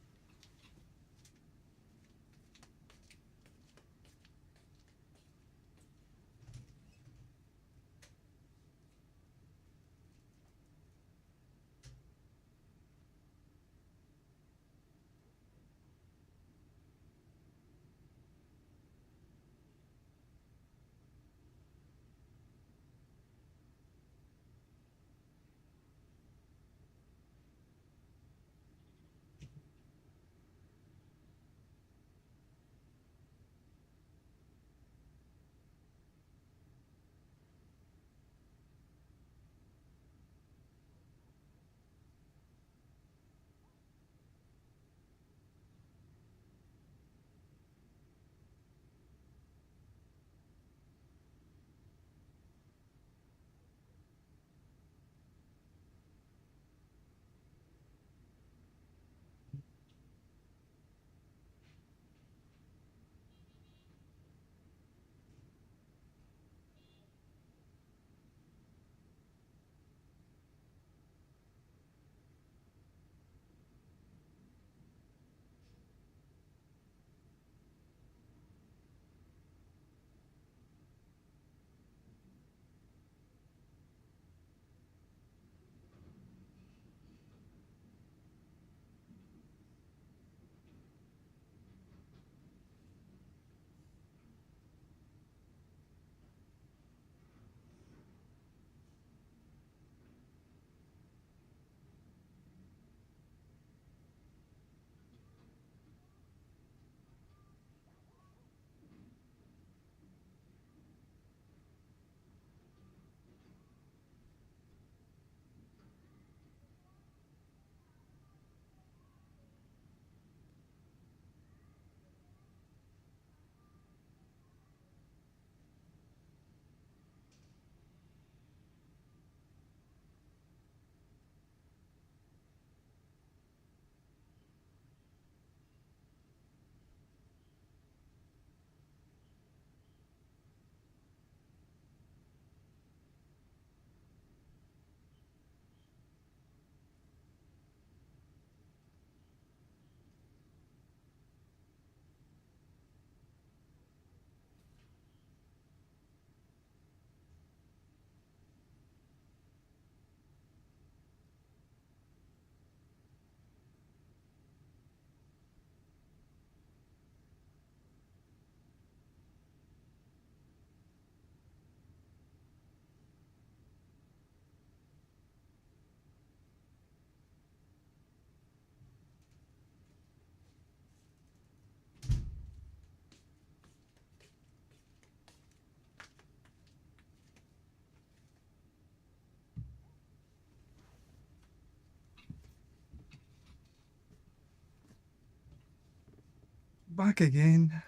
Back again.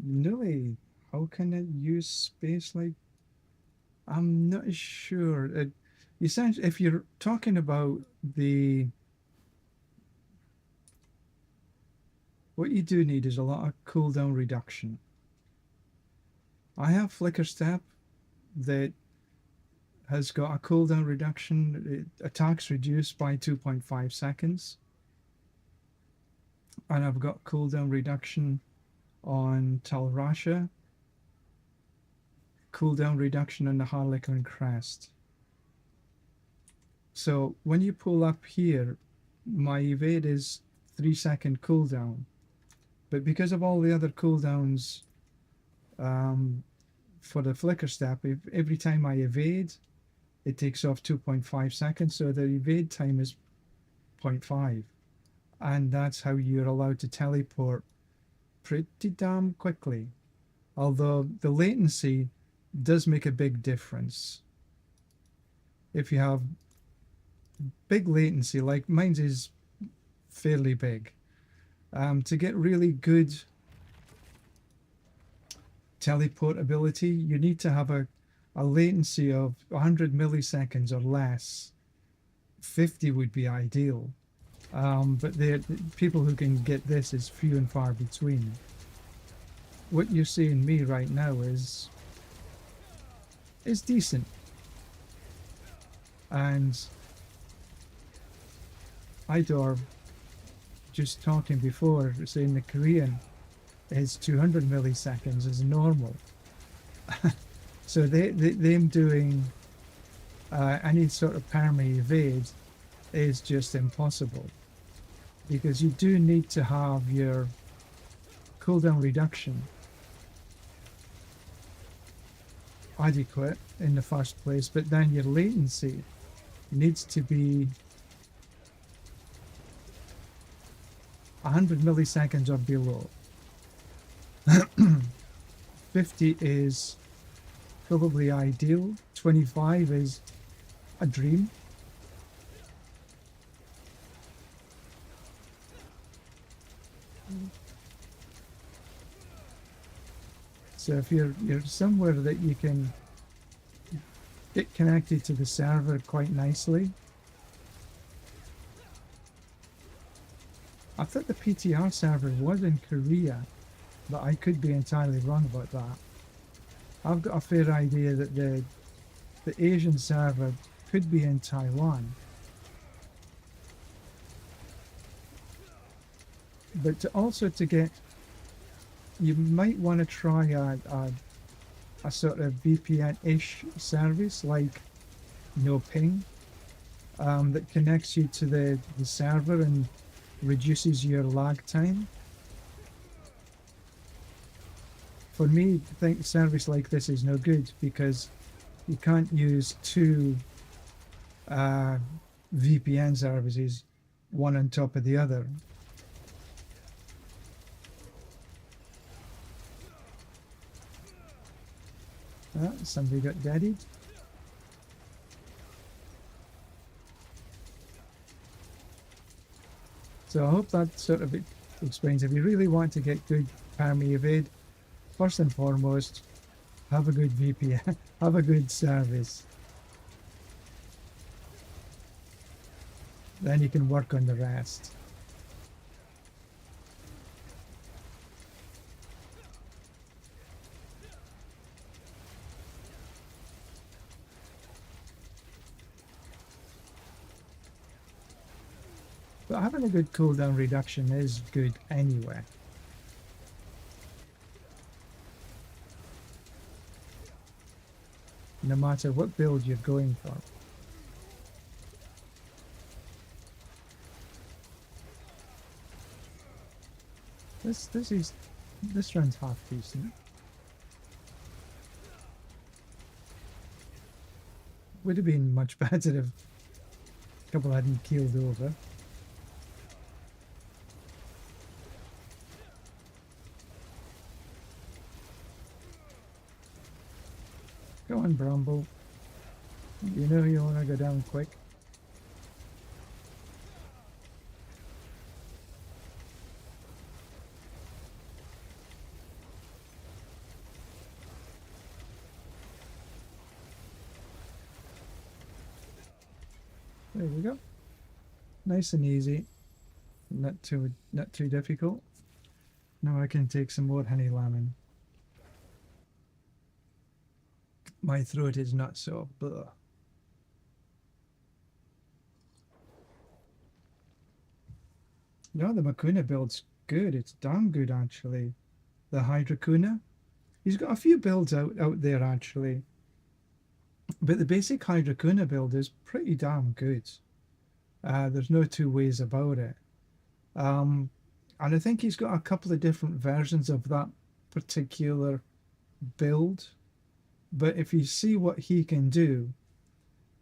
Really, how can it use space like? I'm not sure. Essentially, if you're talking about the, what you do need is a lot of cooldown reduction. I have Flicker Step that has got a cooldown reduction. Attacks reduced by 2.5 seconds. And I've got cooldown reduction on Talrasha, cooldown reduction on the Harlequin Crest. So when you pull up here, my evade is 3-second cooldown. But because of all the other cooldowns for the Flicker Step, every time I evade, it takes off 2.5 seconds. So the evade time is 0.5. And that's how you're allowed to teleport pretty damn quickly. Although the latency does make a big difference. If you have big latency, like mine's is fairly big, to get really good teleport ability, you need to have a latency of 100 milliseconds or less. 50 would be ideal. But the people who can get this is few and far between. What you're seeing me right now is decent. And Hydra, just talking before, saying the Korean is 200 milliseconds is normal. So them doing any sort of perma evade is just impossible, because you do need to have your cooldown reduction adequate in the first place, but then your latency needs to be 100 milliseconds or below. 50 is probably ideal. 25 is a dream. So if you're somewhere that you can get connected to the server quite nicely. I thought the PTR server was in Korea, but I could be entirely wrong about that. I've got a fair idea that the Asian server could be in Taiwan. But to get, you might want to try a sort of VPN-ish service like no ping, that connects you to the server and reduces your lag time. For me, I think a service like this is no good, because you can't use two VPN services, one on top of the other. Somebody got deadied. So I hope that sort of explains. If you really want to get good perma evade, first and foremost, have a good VPN, have a good service. Then you can work on the rest. But having a good cooldown reduction is good anyway. No matter what build you're going for. This runs half decent. Would have been much better if a couple hadn't keeled over. Go on, Bramble. You know you want to go down quick. There we go. Nice and easy. Not too difficult. Now I can take some more honey lemon. My throat is not so blah. No, the Makuna build's good. It's damn good actually. The Hydra Kuna. He's got a few builds out there actually. But the basic Hydra Kuna build is pretty damn good. There's no two ways about it. And I think he's got a couple of different versions of that particular build. But if you see what he can do,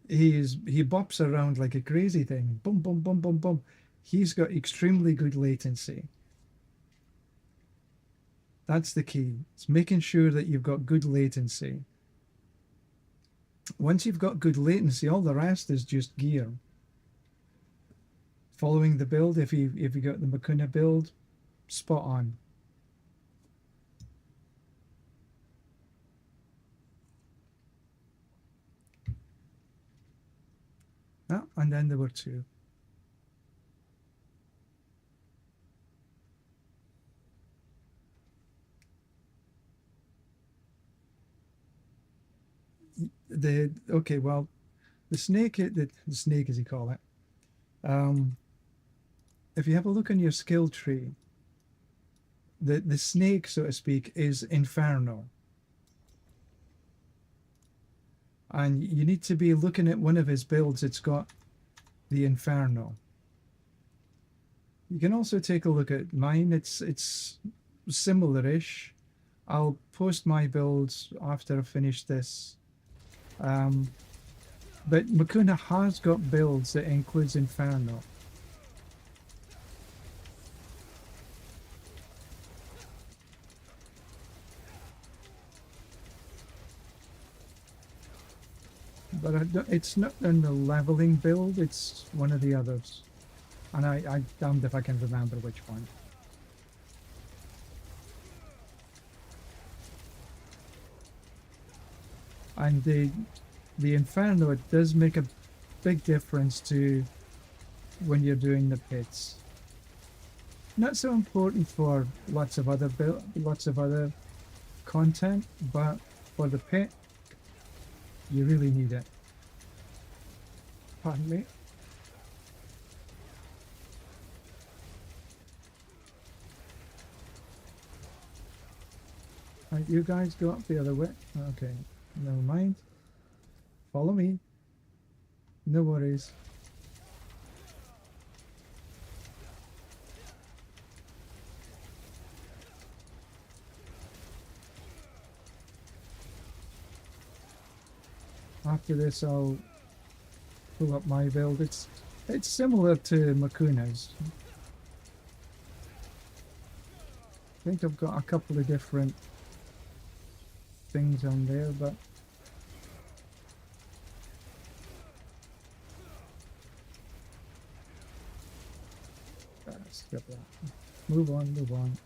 he bops around like a crazy thing. Boom, boom, boom, boom, boom. He's got extremely good latency. That's the key. It's making sure that you've got good latency. Once you've got good latency, all the rest is just gear. Following the build, if you got the Makuna build, spot on. Ah, and then there were two. Okay, well, the snake as you call it. If you have a look on your skill tree, the snake, so to speak, is Inferno. And you need to be looking at one of his builds. It's got the Inferno. You can also take a look at mine. It's similar-ish. I'll post my builds after I finish this. But Makuna has got builds that includes Inferno. But it's not in the leveling build, it's one of the others. And I'm damned if I can remember which one. And the Inferno, it does make a big difference to when you're doing the pits. Not so important for lots of other content, but for the pit, you really need it. Pardon me. Right, you guys go up the other way. Okay, never mind. Follow me. No worries. After this, I'll pull up my build. It's similar to Makuna's. I think I've got a couple of different things on there, but skip that. Move on.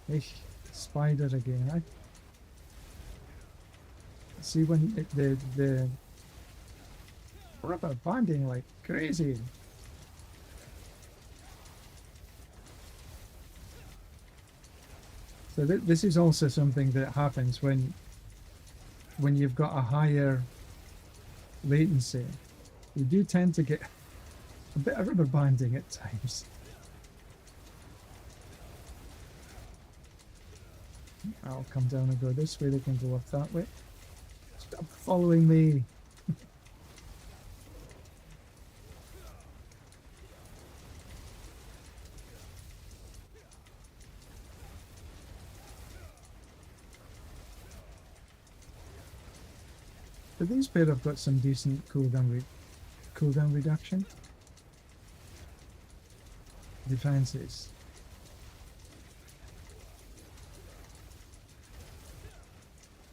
Ish, spiders again. I see when the rubber banding like crazy. So this is also something that happens when you've got a higher latency. You do tend to get a bit of rubber banding at times. I'll come down and go this way, they can go up that way. Stop following me! But these pair have got some decent cooldown reduction. Defenses.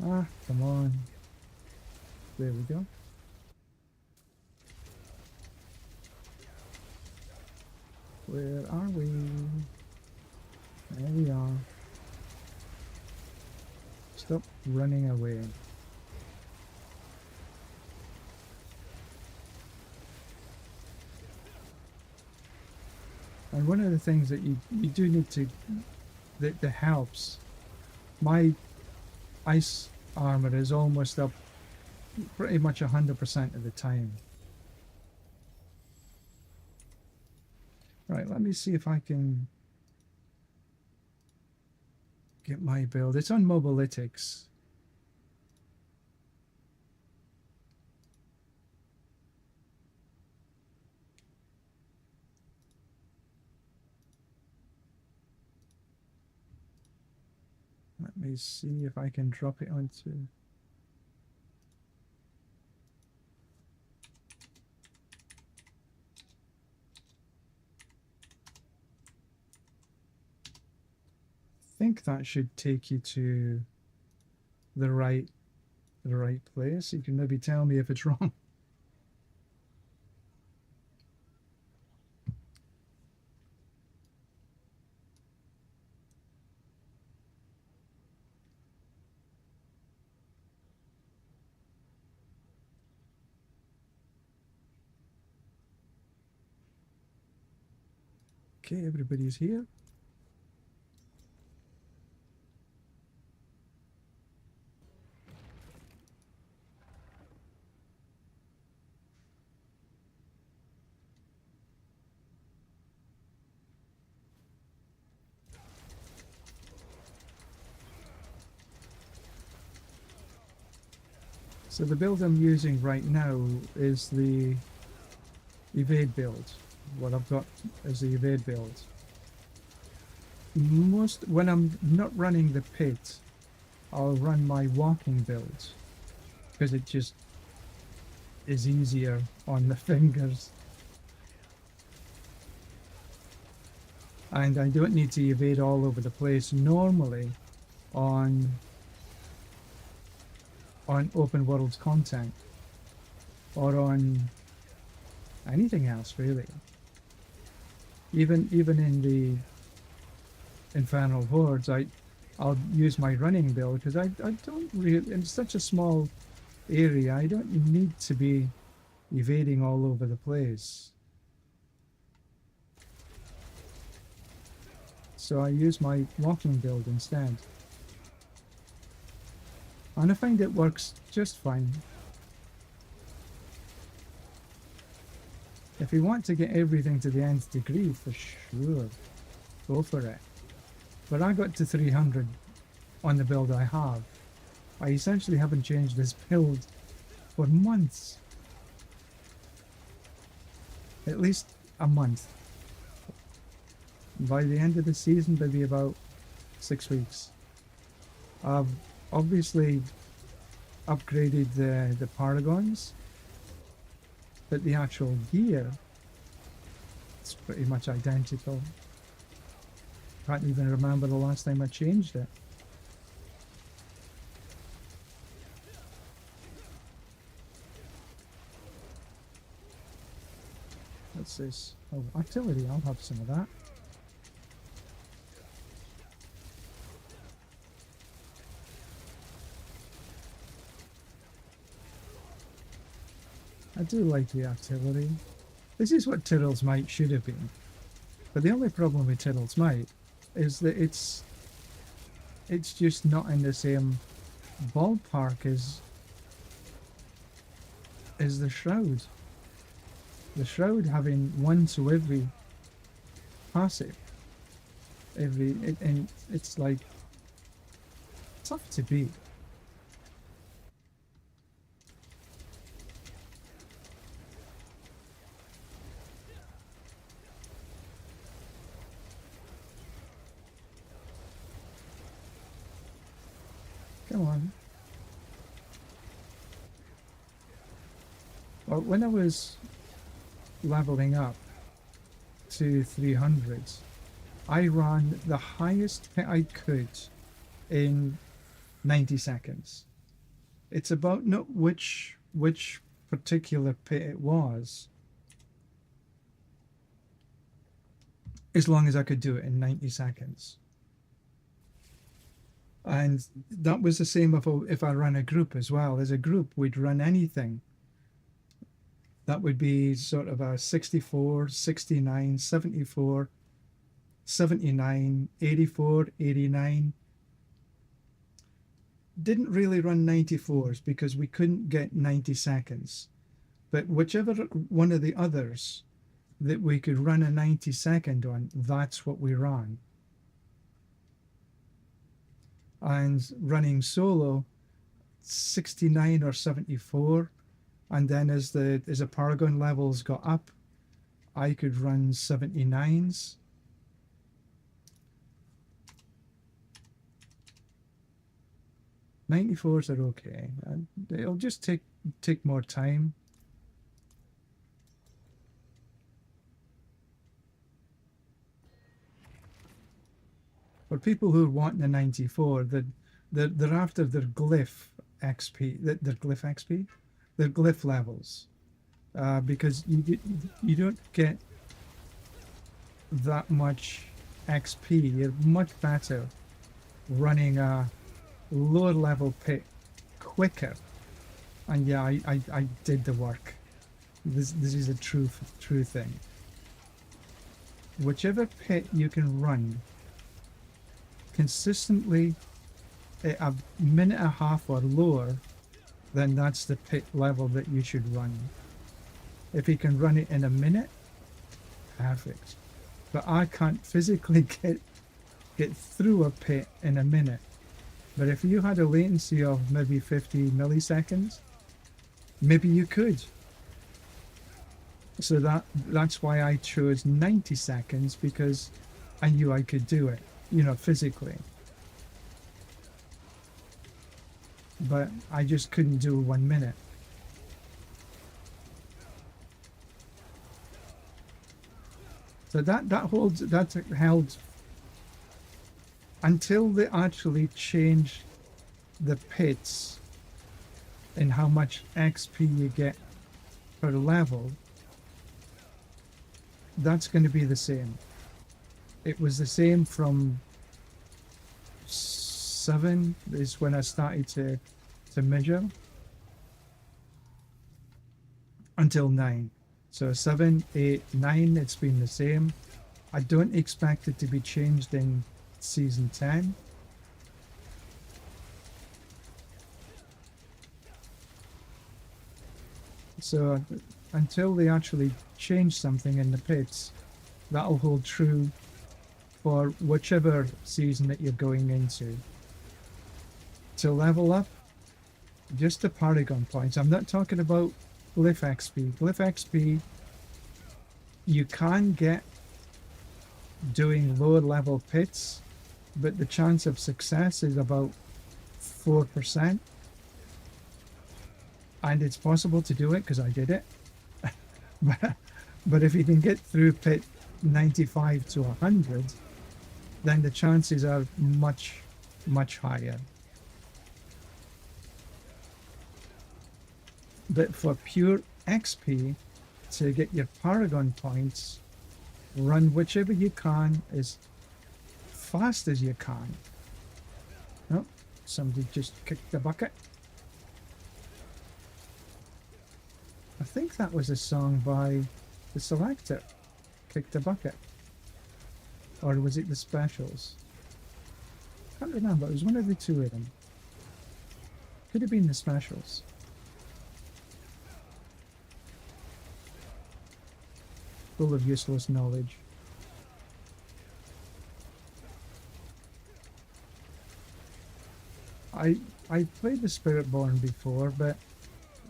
Ah, come on. There we go. Where are we? There we are. Stop running away. And one of the things that you do need to, that helps, my ice armor is almost up pretty much 100% of the time. Right, let me see if I can get my build. It's on Mobilytics. Let me see if I can drop it onto... I think that should take you to the right place. You can maybe tell me if it's wrong. Okay, everybody's here. So the build I'm using right now is the evade build. What I've got is the evade build. When I'm not running the pit, I'll run my walking build because it just is easier on the fingers. And I don't need to evade all over the place normally on open world content or on anything else really. Even in the Infernal Hordes, I'll use my running build because I don't really, in such a small area, I don't need to be evading all over the place. So I use my walking build instead. And I find it works just fine. If you want to get everything to the nth degree, for sure, go for it. But I got to 300 on the build I have. I essentially haven't changed this build for months. At least a month. By the end of the season, maybe about 6 weeks. I've obviously upgraded the paragons, but the actual gear is pretty much identical. Can't even remember the last time I changed it. What's this? Oh, artillery, I'll have some of that. I do like the artillery. This is what Tyrrell's Might should have been. But the only problem with Tyrrell's Might is that it's just not in the same ballpark as the Shroud. The Shroud having one to every passive. And it's like tough to beat. Come on. Well, when I was leveling up to 300, I ran the highest pit I could in 90 seconds. It's about not which particular pit it was, as long as I could do it in 90 seconds. And that was the same if I ran a group as well. As a group, we'd run anything. That would be sort of a 64, 69, 74, 79, 84, 89. Didn't really run 94s because we couldn't get 90 seconds. But whichever one of the others that we could run a 90-second on, that's what we ran. And running solo, 69 or 74, and then as the Paragon levels got up, I could run 79s. '94s are okay. It'll just take more time. For people who are wanting a 94, they're after their glyph XP, their glyph XP, their glyph levels, because you don't get that much XP. You're much better running a lower level pit quicker. And yeah, I did the work. This is a true thing. Whichever pit you can run consistently at a minute and a half or lower, then that's the pit level that you should run. If you can run it in a minute, perfect. But I can't physically get through a pit in a minute. But if you had a latency of maybe 50 milliseconds, maybe you could. So that's why I chose 90 seconds, because I knew I could do it, you know, physically. But I just couldn't do 1 minute. So that held until they actually changed the pits and how much XP you get per level. That's going to be the same. It was the same from 7 is when I started to measure, until 9. So 7, 8, 9, it's been the same. I don't expect it to be changed in Season 10. So until they actually change something in the pits, that'll hold true for whichever season that you're going into. To level up, just the Paragon points. I'm not talking about Glyph XP. Glyph XP you can get doing lower level pits, but the chance of success is about 4%. And it's possible to do it because I did it. but if you can get through pit 95 to 100, then the chances are much, much higher. But for pure XP, to get your Paragon points, run whichever you can as fast as you can. Oh, somebody just kicked the bucket. I think that was a song by the Selector, Kick the Bucket. Or was it the Specials? Can't remember, it was one of the two of them. Could have been the Specials. Full of useless knowledge. I played the Spiritborn before, but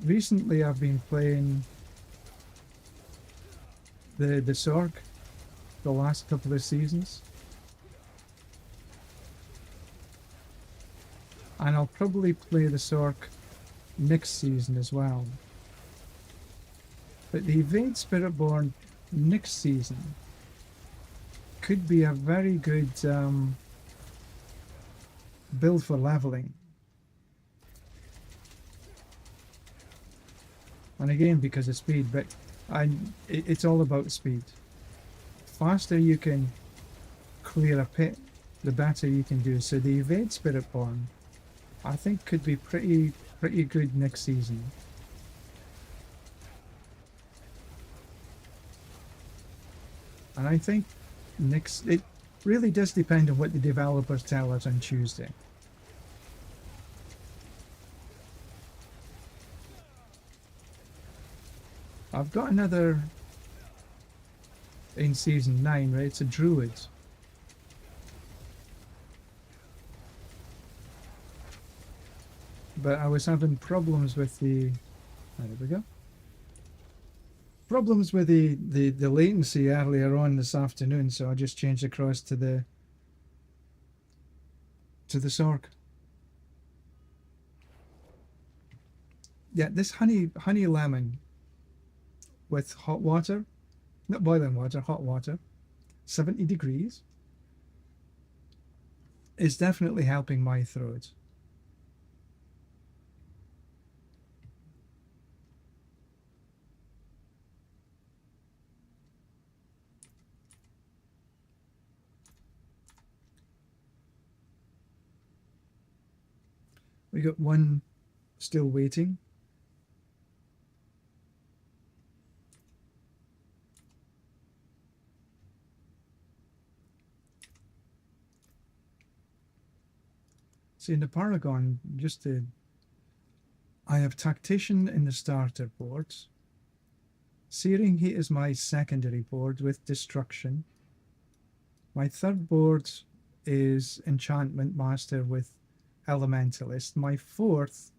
recently I've been playing the Sorg the last couple of seasons. And I'll probably play the Sorg next season as well. But the Evade Spiritborn next season could be a very good build for leveling. And again, because of speed, but it's all about speed. Faster you can clear a pit, the better you can do. So the Evade Spiritborn, I think, could be pretty good next season. And I think Really does depend on what the developers tell us on Tuesday. I've got another in season 9, right? It's a druid. But I was having problems with the... There we go. Problems with the latency earlier on this afternoon, so I just changed across to the Sork. Yeah, this honey lemon with hot water, not boiling water, hot water, 70 degrees, is definitely helping my throat. We got one still waiting. See, in the Paragon, I have Tactician in the starter board. Searing Heat is my secondary board with Destruction. My third board is Enchantment Master with Elementalist. My fourth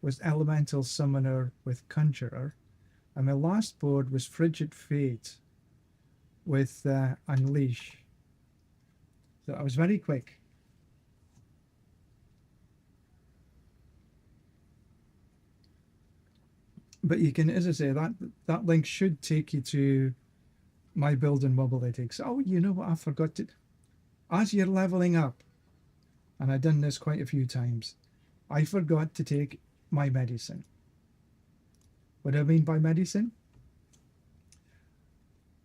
was Elemental Summoner with Conjurer. And my last board was Frigid Fate with Unleash. So I was very quick. But you can, as I say, that link should take you to my build and Mobalytics. Oh, you know what I forgot to... As you're leveling up, and I've done this quite a few times, I forgot to take my medicine. What do I mean by medicine?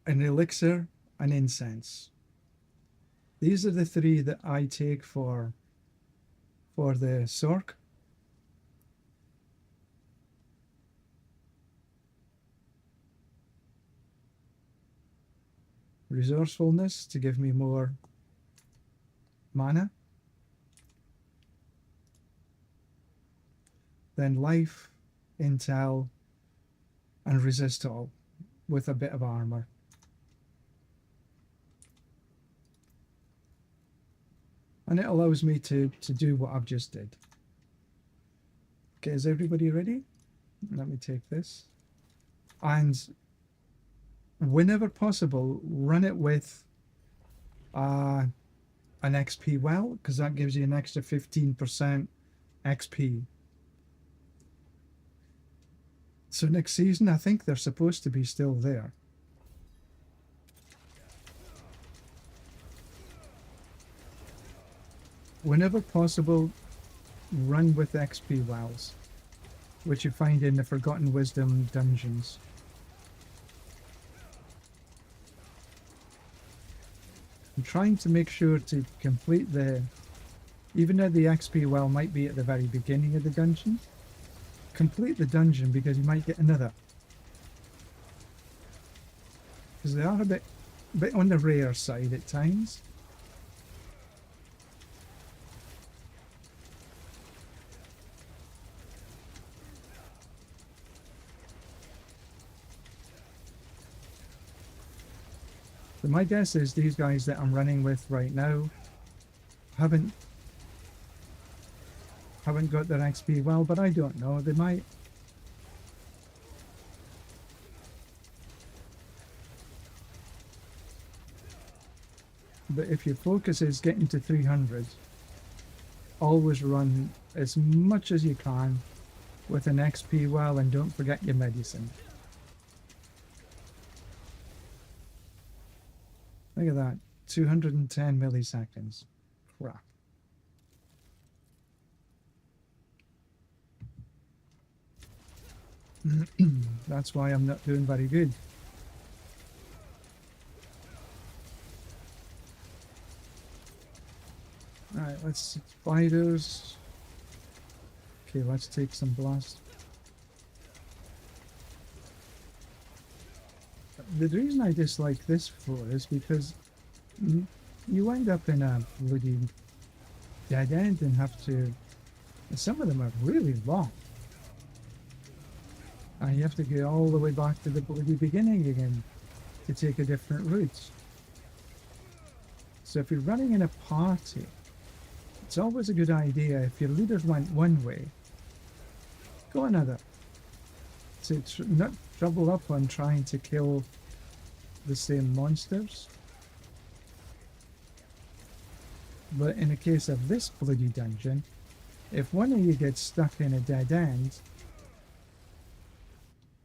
An elixir, an incense. These are the three that I take for the Sork. Resourcefulness to give me more mana. Then life, intel, and resist all with a bit of armor. And it allows me to do what I've just did. Okay, is everybody ready? Let me take this. And whenever possible, run it with an XP well, because that gives you an extra 15% XP. So next season, I think they're supposed to be still there. Whenever possible, run with XP wells, which you find in the Forgotten Wisdom dungeons. I'm trying to make sure to complete even though the XP well might be at the very beginning of the dungeon, complete the dungeon because you might get another. Because they are a bit on the rare side at times. But my guess is these guys that I'm running with right now haven't got their XP well, but I don't know. They might. But if your focus is getting to 300, always run as much as you can with an XP well, and don't forget your medicine. Look at that, 210 milliseconds. Crap. That's why I'm not doing very good. Alright, let's spiders. Okay, let's take some blast. The reason I dislike this floor is because you wind up in a bloody dead end and have to. Some of them are really long. And you have to go all the way back to the bloody beginning again to take a different route. So if you're running in a party, it's always a good idea if your leaders went one way, go another. To not trouble up on trying to kill the same monsters. But in the case of this bloody dungeon, if one of you gets stuck in a dead end,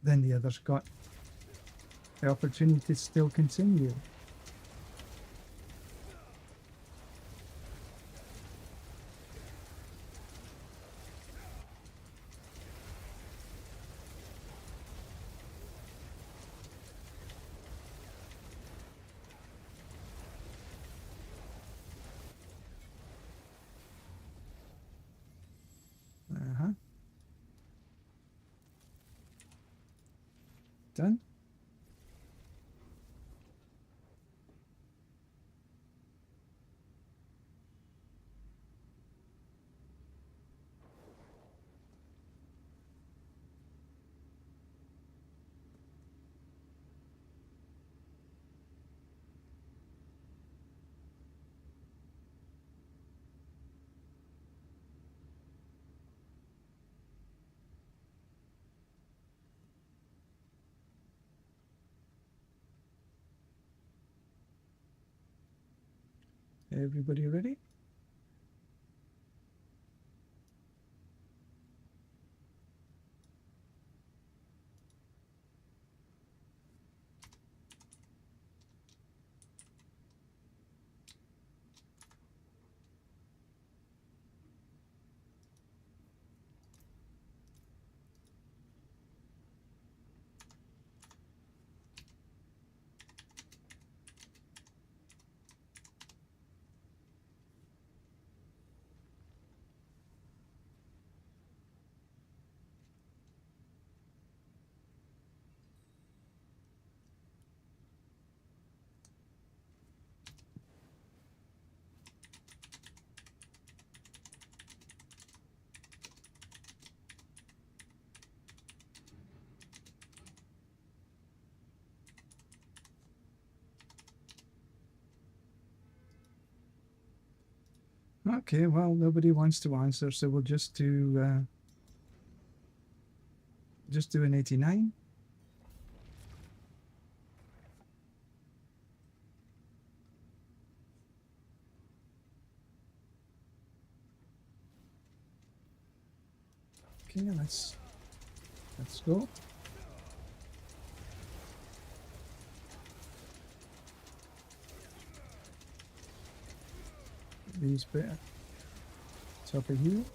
then the other's got the opportunity to still continue. Uh-huh. Done? Everybody ready? Okay, well, nobody wants to answer, so we'll just do an 89. Okay, let's go. These better. Top of you.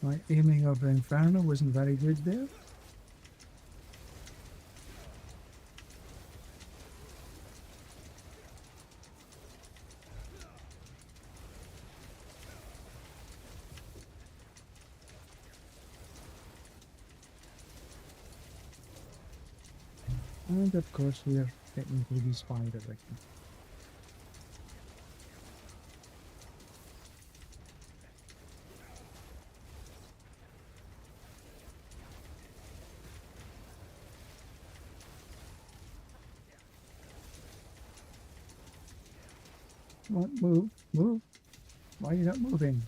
My aiming of Inferno wasn't very good there. And of course we are technically the spider again. Come on, move, move. Why are you not moving?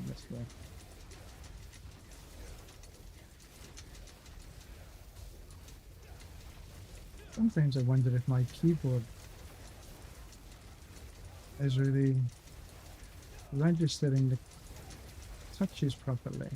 This way. Sometimes I wonder if my keyboard is really registering the touches properly.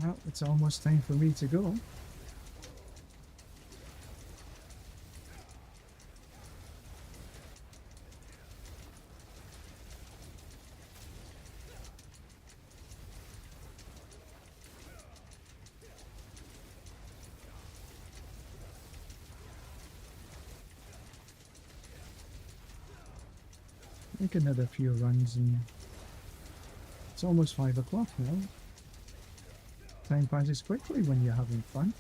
Well, it's almost time for me to go. Make another few runs and it's almost 5 o'clock now. Time passes quickly when you're having fun.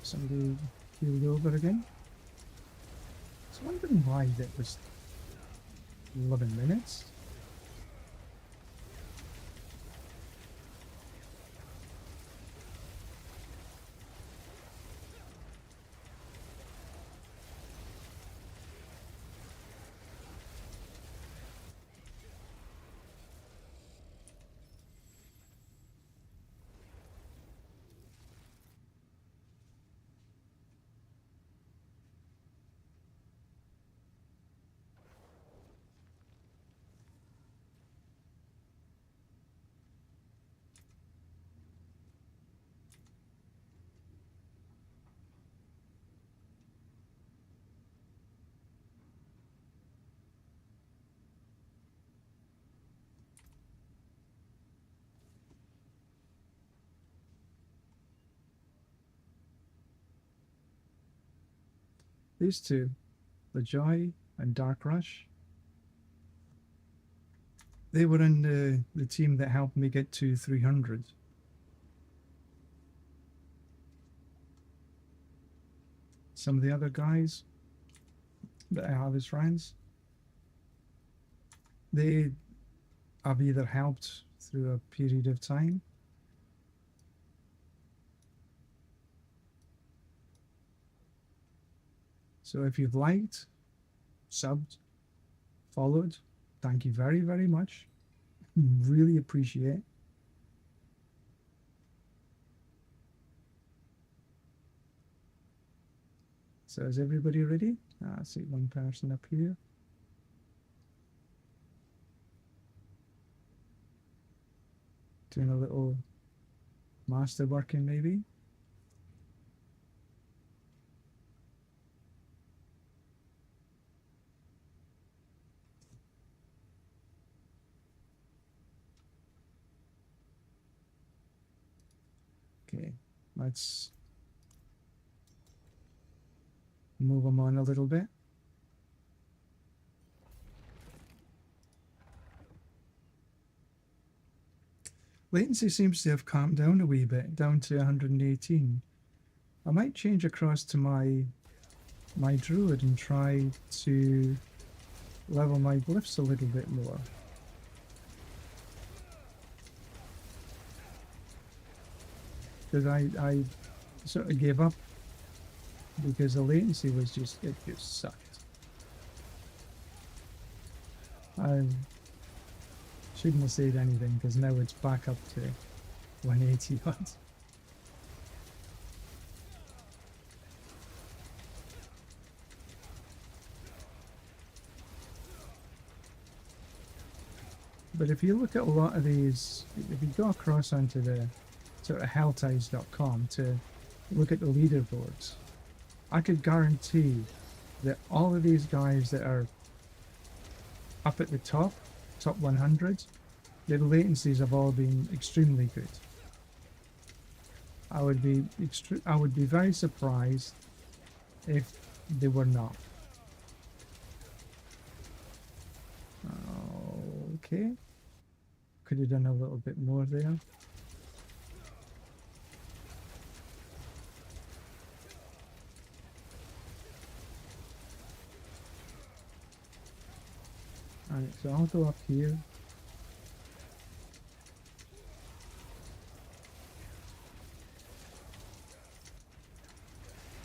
Somebody healed over again. I was wondering why that was 11 minutes. These two, the Joy and Dark Rush, they were in the team that helped me get to 300. Some of the other guys that I have as friends, they have either helped through a period of time so if you've liked, subbed, followed, thank you very, very much. Really appreciate it. So is everybody ready? I see one person up here. Doing a little master working maybe. Okay, let's move them on a little bit. Latency seems to have calmed down a wee bit, down to 118. I might change across to my Druid and try to level my glyphs a little bit more. Because I sort of gave up because the latency was just, it just sucked. I shouldn't have said anything because now it's back up to 180 odd. But if you look at a lot of these, if you go across onto the sort of hellties.com to look at the leaderboards, I could guarantee that all of these guys that are up at the top 100, their latencies have all been extremely good. I would be very surprised if they were not. Okay, could have done a little bit more there. Alright, so I'll go up here.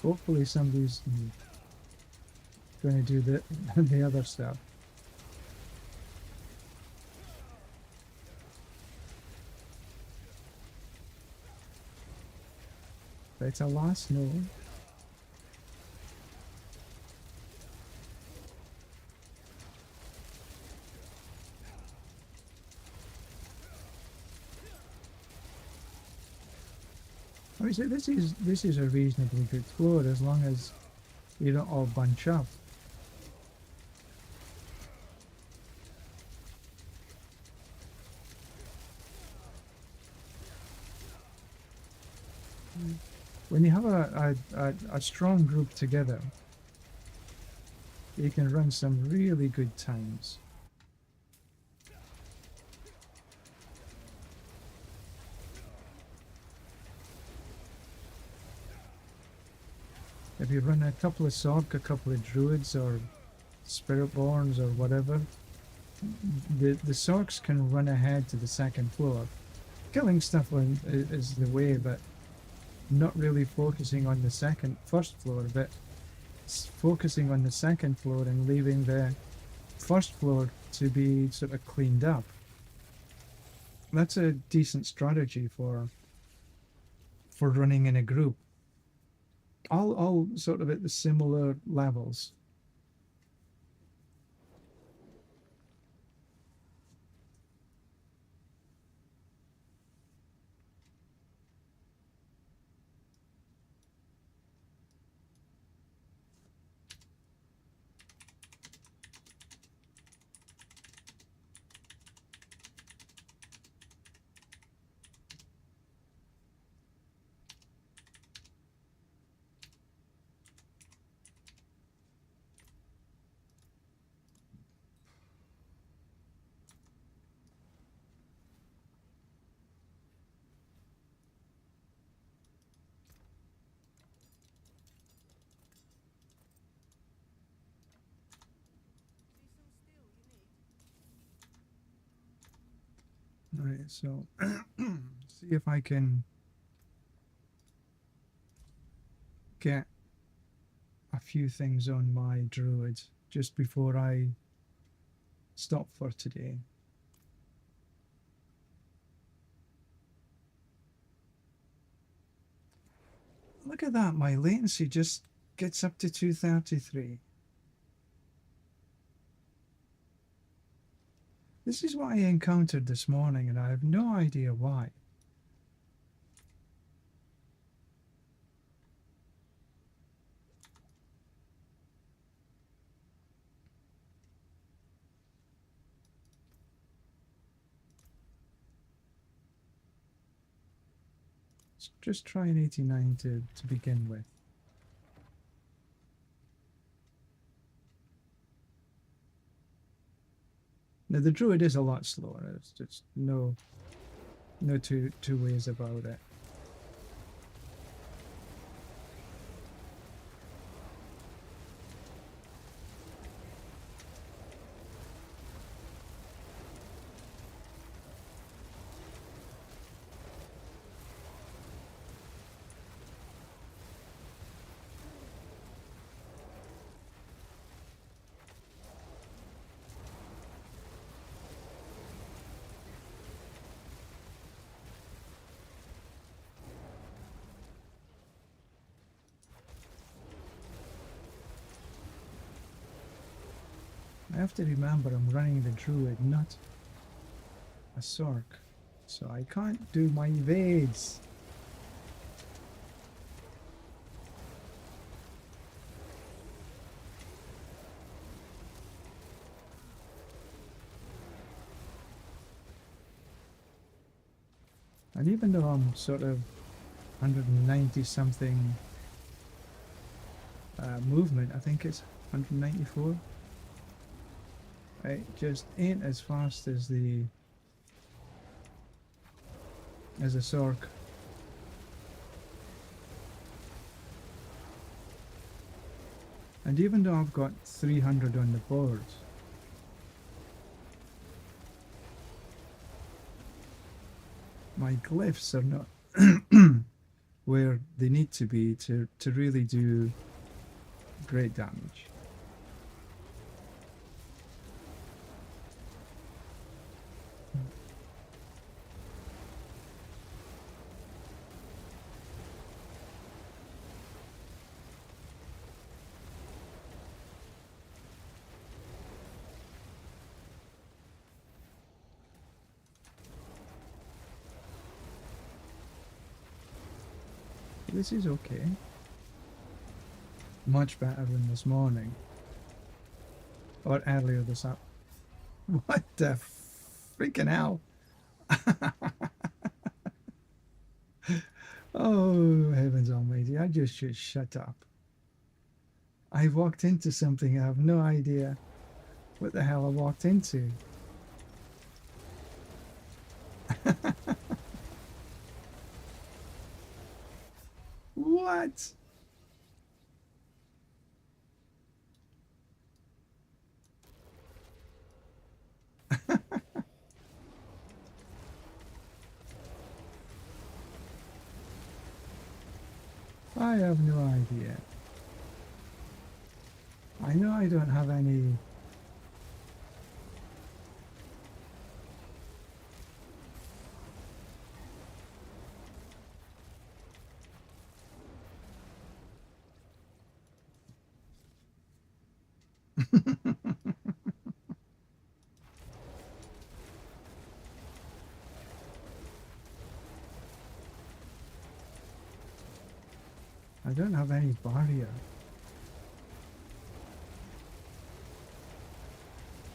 Hopefully somebody's going to do the other stuff. But alas, no. I would say this is a reasonably good floor as long as you don't all bunch up. When you have a strong group together, you can run some really good times. If you run a couple of Sork, a couple of Druids, or Spiritborns, or whatever, the Sorks can run ahead to the second floor. Killing stuff is the way, but not really focusing on the first floor, but focusing on the second floor and leaving the first floor to be sort of cleaned up. That's a decent strategy for running in a group. All sort of at the similar levels. Alright, so see if I can get a few things on my druid just before I stop for today. Look at that, my latency just gets up to 233. This is what I encountered this morning and I have no idea why. Let's just try an 89 to begin with. Now the druid is a lot slower, there's just no two ways about it. I have to remember I'm running the druid, not a Sork, so I can't do my evades. And even though I'm sort of 190 something movement, I think it's 194. It just ain't as fast as a Sork. And even though I've got 300 on the board, my glyphs are not where they need to be to really do great damage. This is okay. Much better than this morning. Or earlier this up. What the freaking hell? Oh, heavens almighty. I just should shut up. I walked into something I have no idea what the hell I walked into. What? I have no idea. I know I don't have any... I don't have any barrier.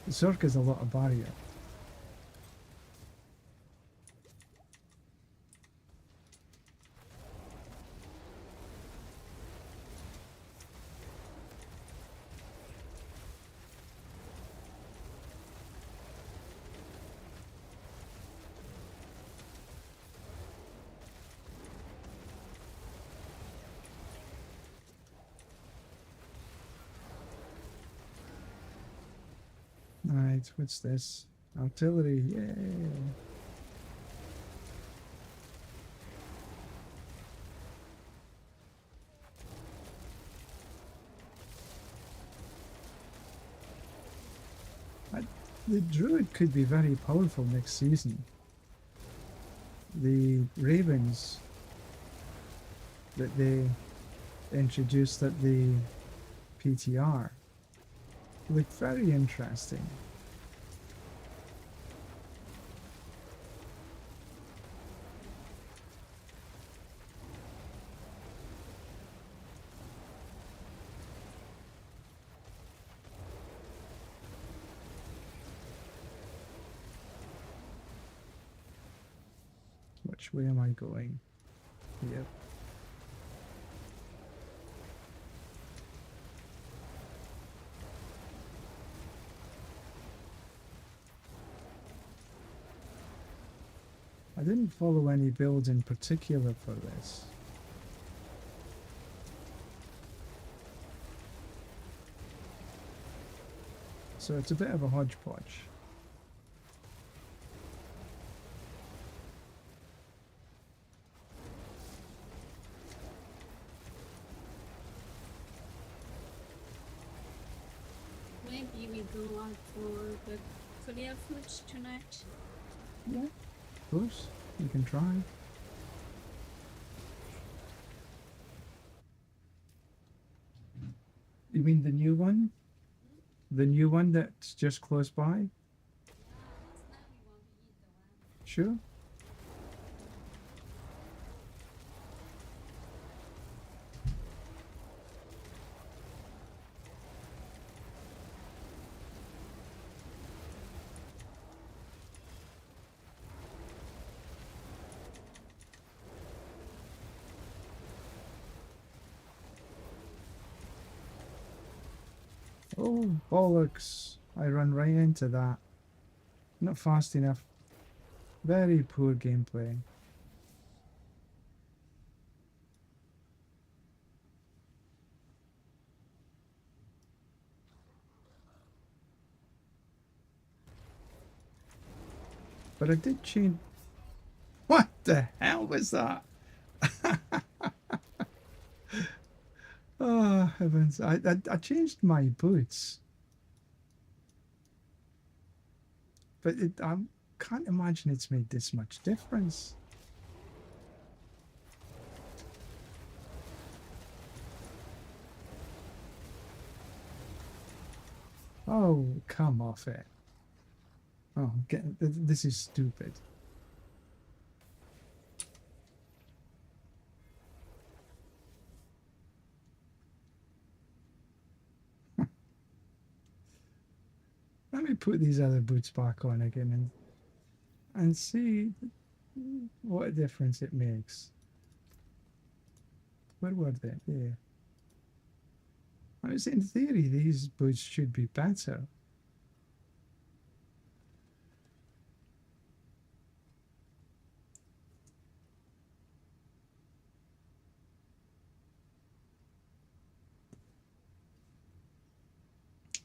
The Zerk is a lot of barrier. Alright, what's this? Artillery, yay! The Druid could be very powerful next season. The Ravens that they introduced at the PTR look very interesting. Which way am I going? Yep. I didn't follow any builds in particular for this. So it's a bit of a hodgepodge. Maybe we go out for the Korea food tonight. Yeah, of course. You can try. You mean the new one? The new one that's just close by? Sure. Oh, bollocks. I run right into that. Not fast enough. Very poor gameplay. But I did change... What the hell was that? Oh, heavens. I changed my boots. But I can't imagine it's made this much difference. Oh, come off it. Oh, this is stupid. Let me put these other boots back on again and see what a difference it makes. Where were they? There. I was in theory these boots should be better.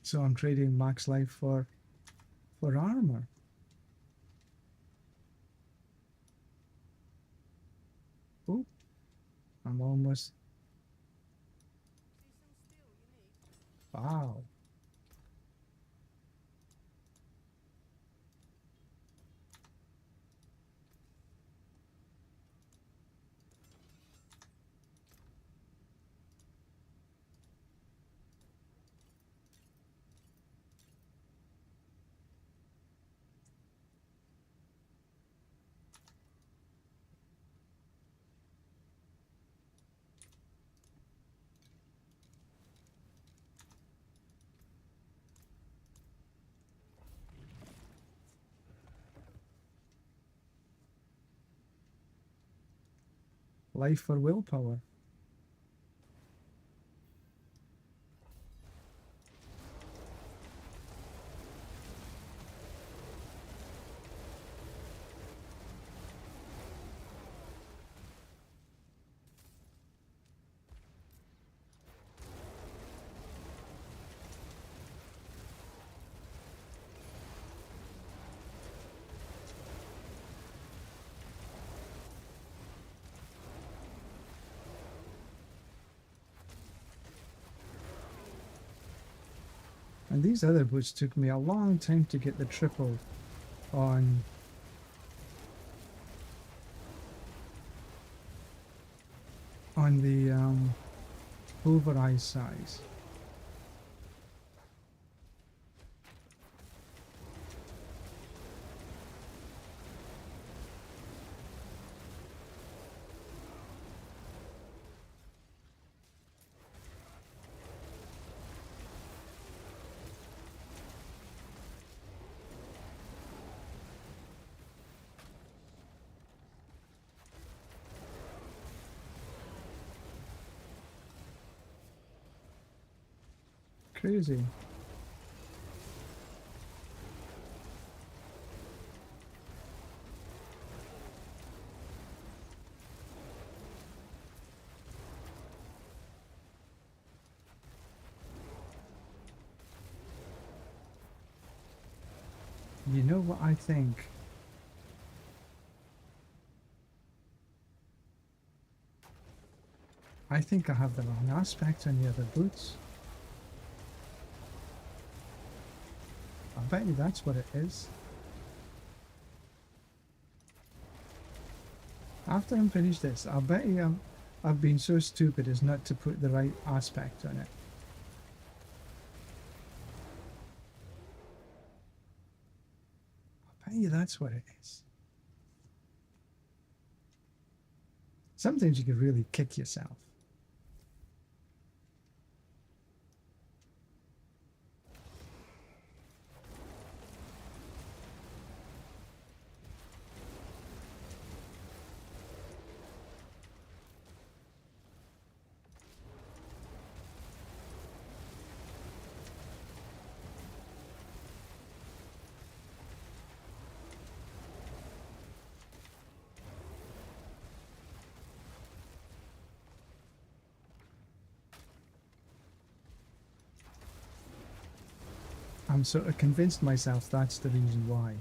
So I'm trading max life for armor. Oh, I'm almost. Wow. Life for willpower. And these other boots took me a long time to get the triple on the pulverized size. Crazy. You know what I think? I think I have the wrong aspect on the other boots. I bet you that's what it is. After I'm finished this, I'll bet you I've been so stupid as not to put the right aspect on it. I bet you that's what it is. Sometimes you can really kick yourself. I'm sort of convinced myself that's the reason why.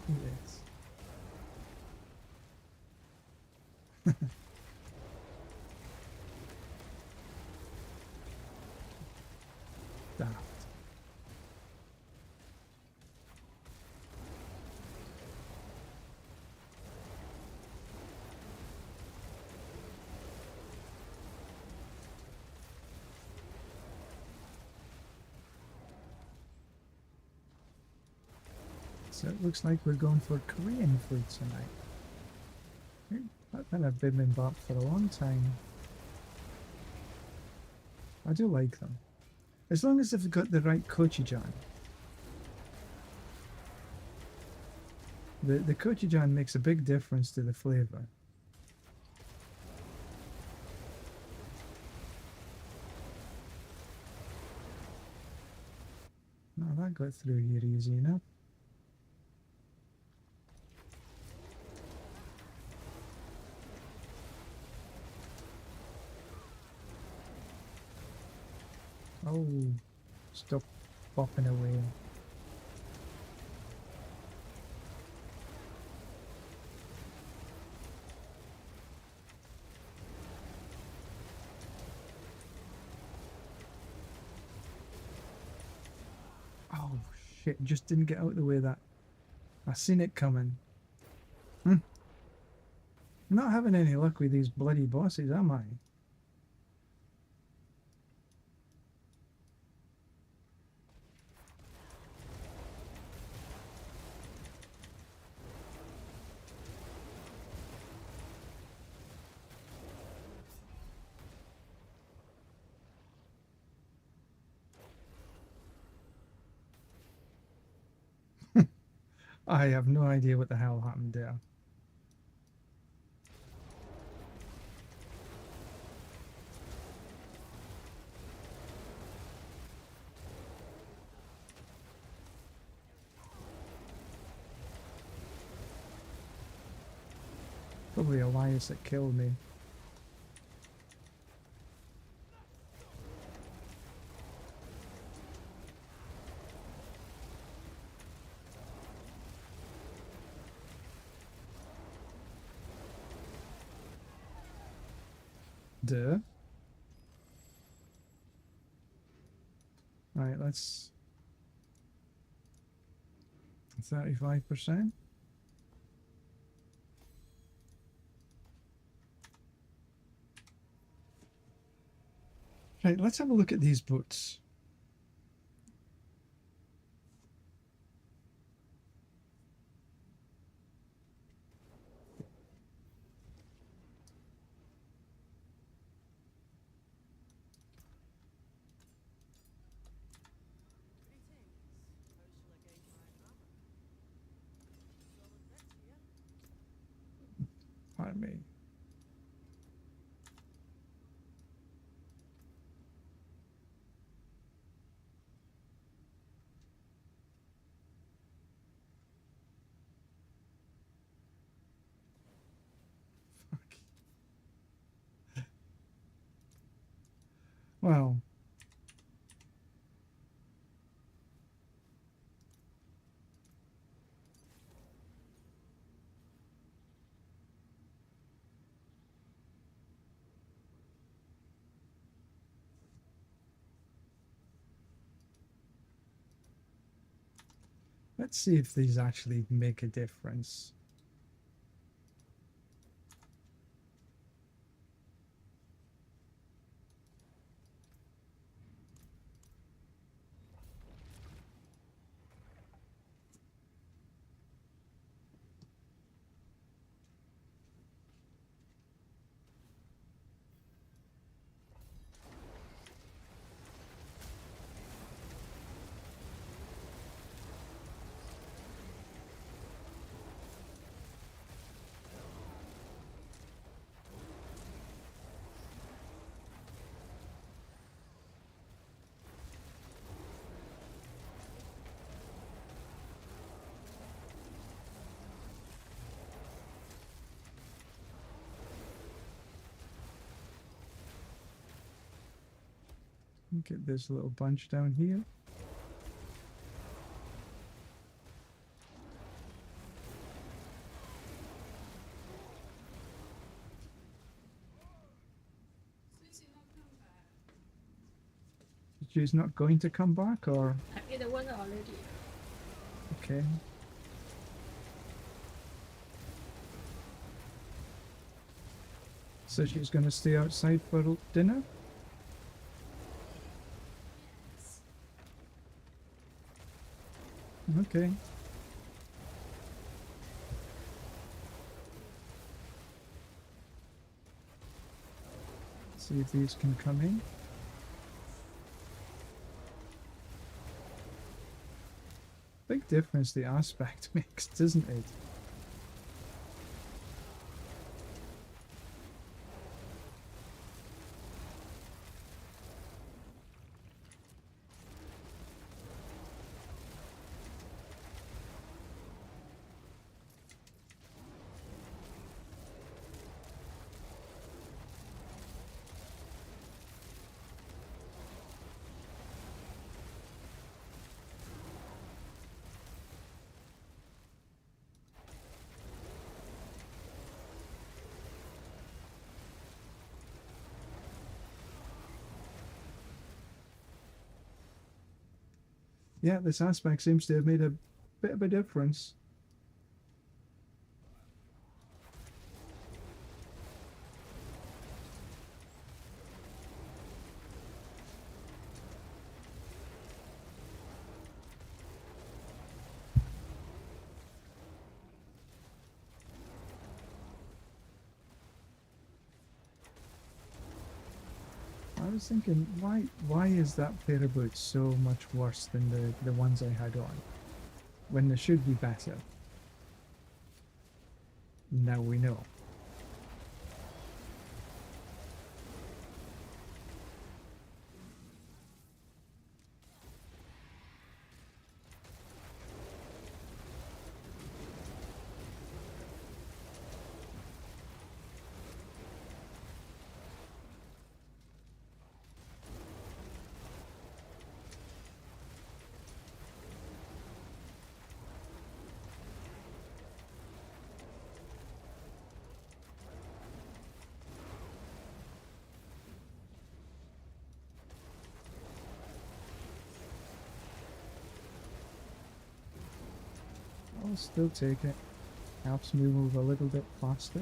Yes. Daft. So it looks like we're going for Korean food tonight. I've been a bibimbap for a long time. I do like them. As long as they've got the right gochujang. The gochujang makes a big difference to the flavour. No, that got through here easy enough. Oh, stop bopping away. Oh shit, just didn't get out of the way of that. I seen it coming. I'm not having any luck with these bloody bosses, am I? I have no idea what the hell happened there. Probably Elias that killed me. Duh. Right, let's 35%. Right, let's have a look at these boots. Pardon me. Fuck. Well. Let's see if these actually make a difference. Get this little bunch down here. She's not going to come back, or? I mean, the one already. Okay. So she's going to stay outside for dinner? Okay. See if these can come in. Big difference the aspect makes, doesn't it? Yeah, this aspect seems to have made a bit of a difference. I was thinking, why is that pair of boots so much worse than the ones I had on? When they should be better. Now we know. I'll still take it. Helps me move a little bit faster.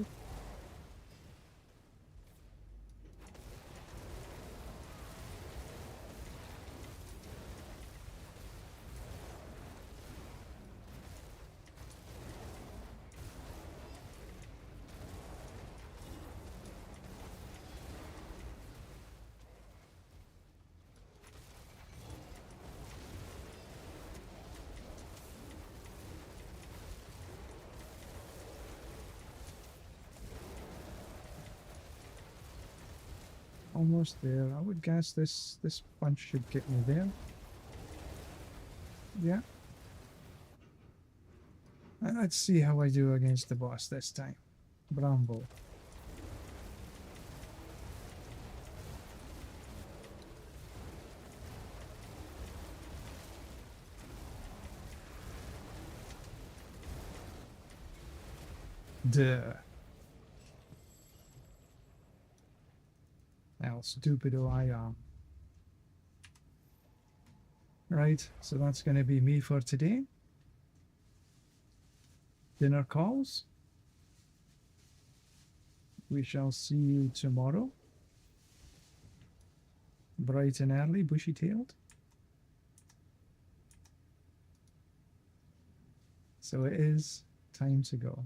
Almost there. I would guess this punch should get me there. Yeah. And let's see how I do against the boss this time. Bramble. Duh. How stupido I am. Right, so that's going to be me for today. Dinner calls. We shall see you tomorrow. Bright and early, bushy-tailed. So it is time to go.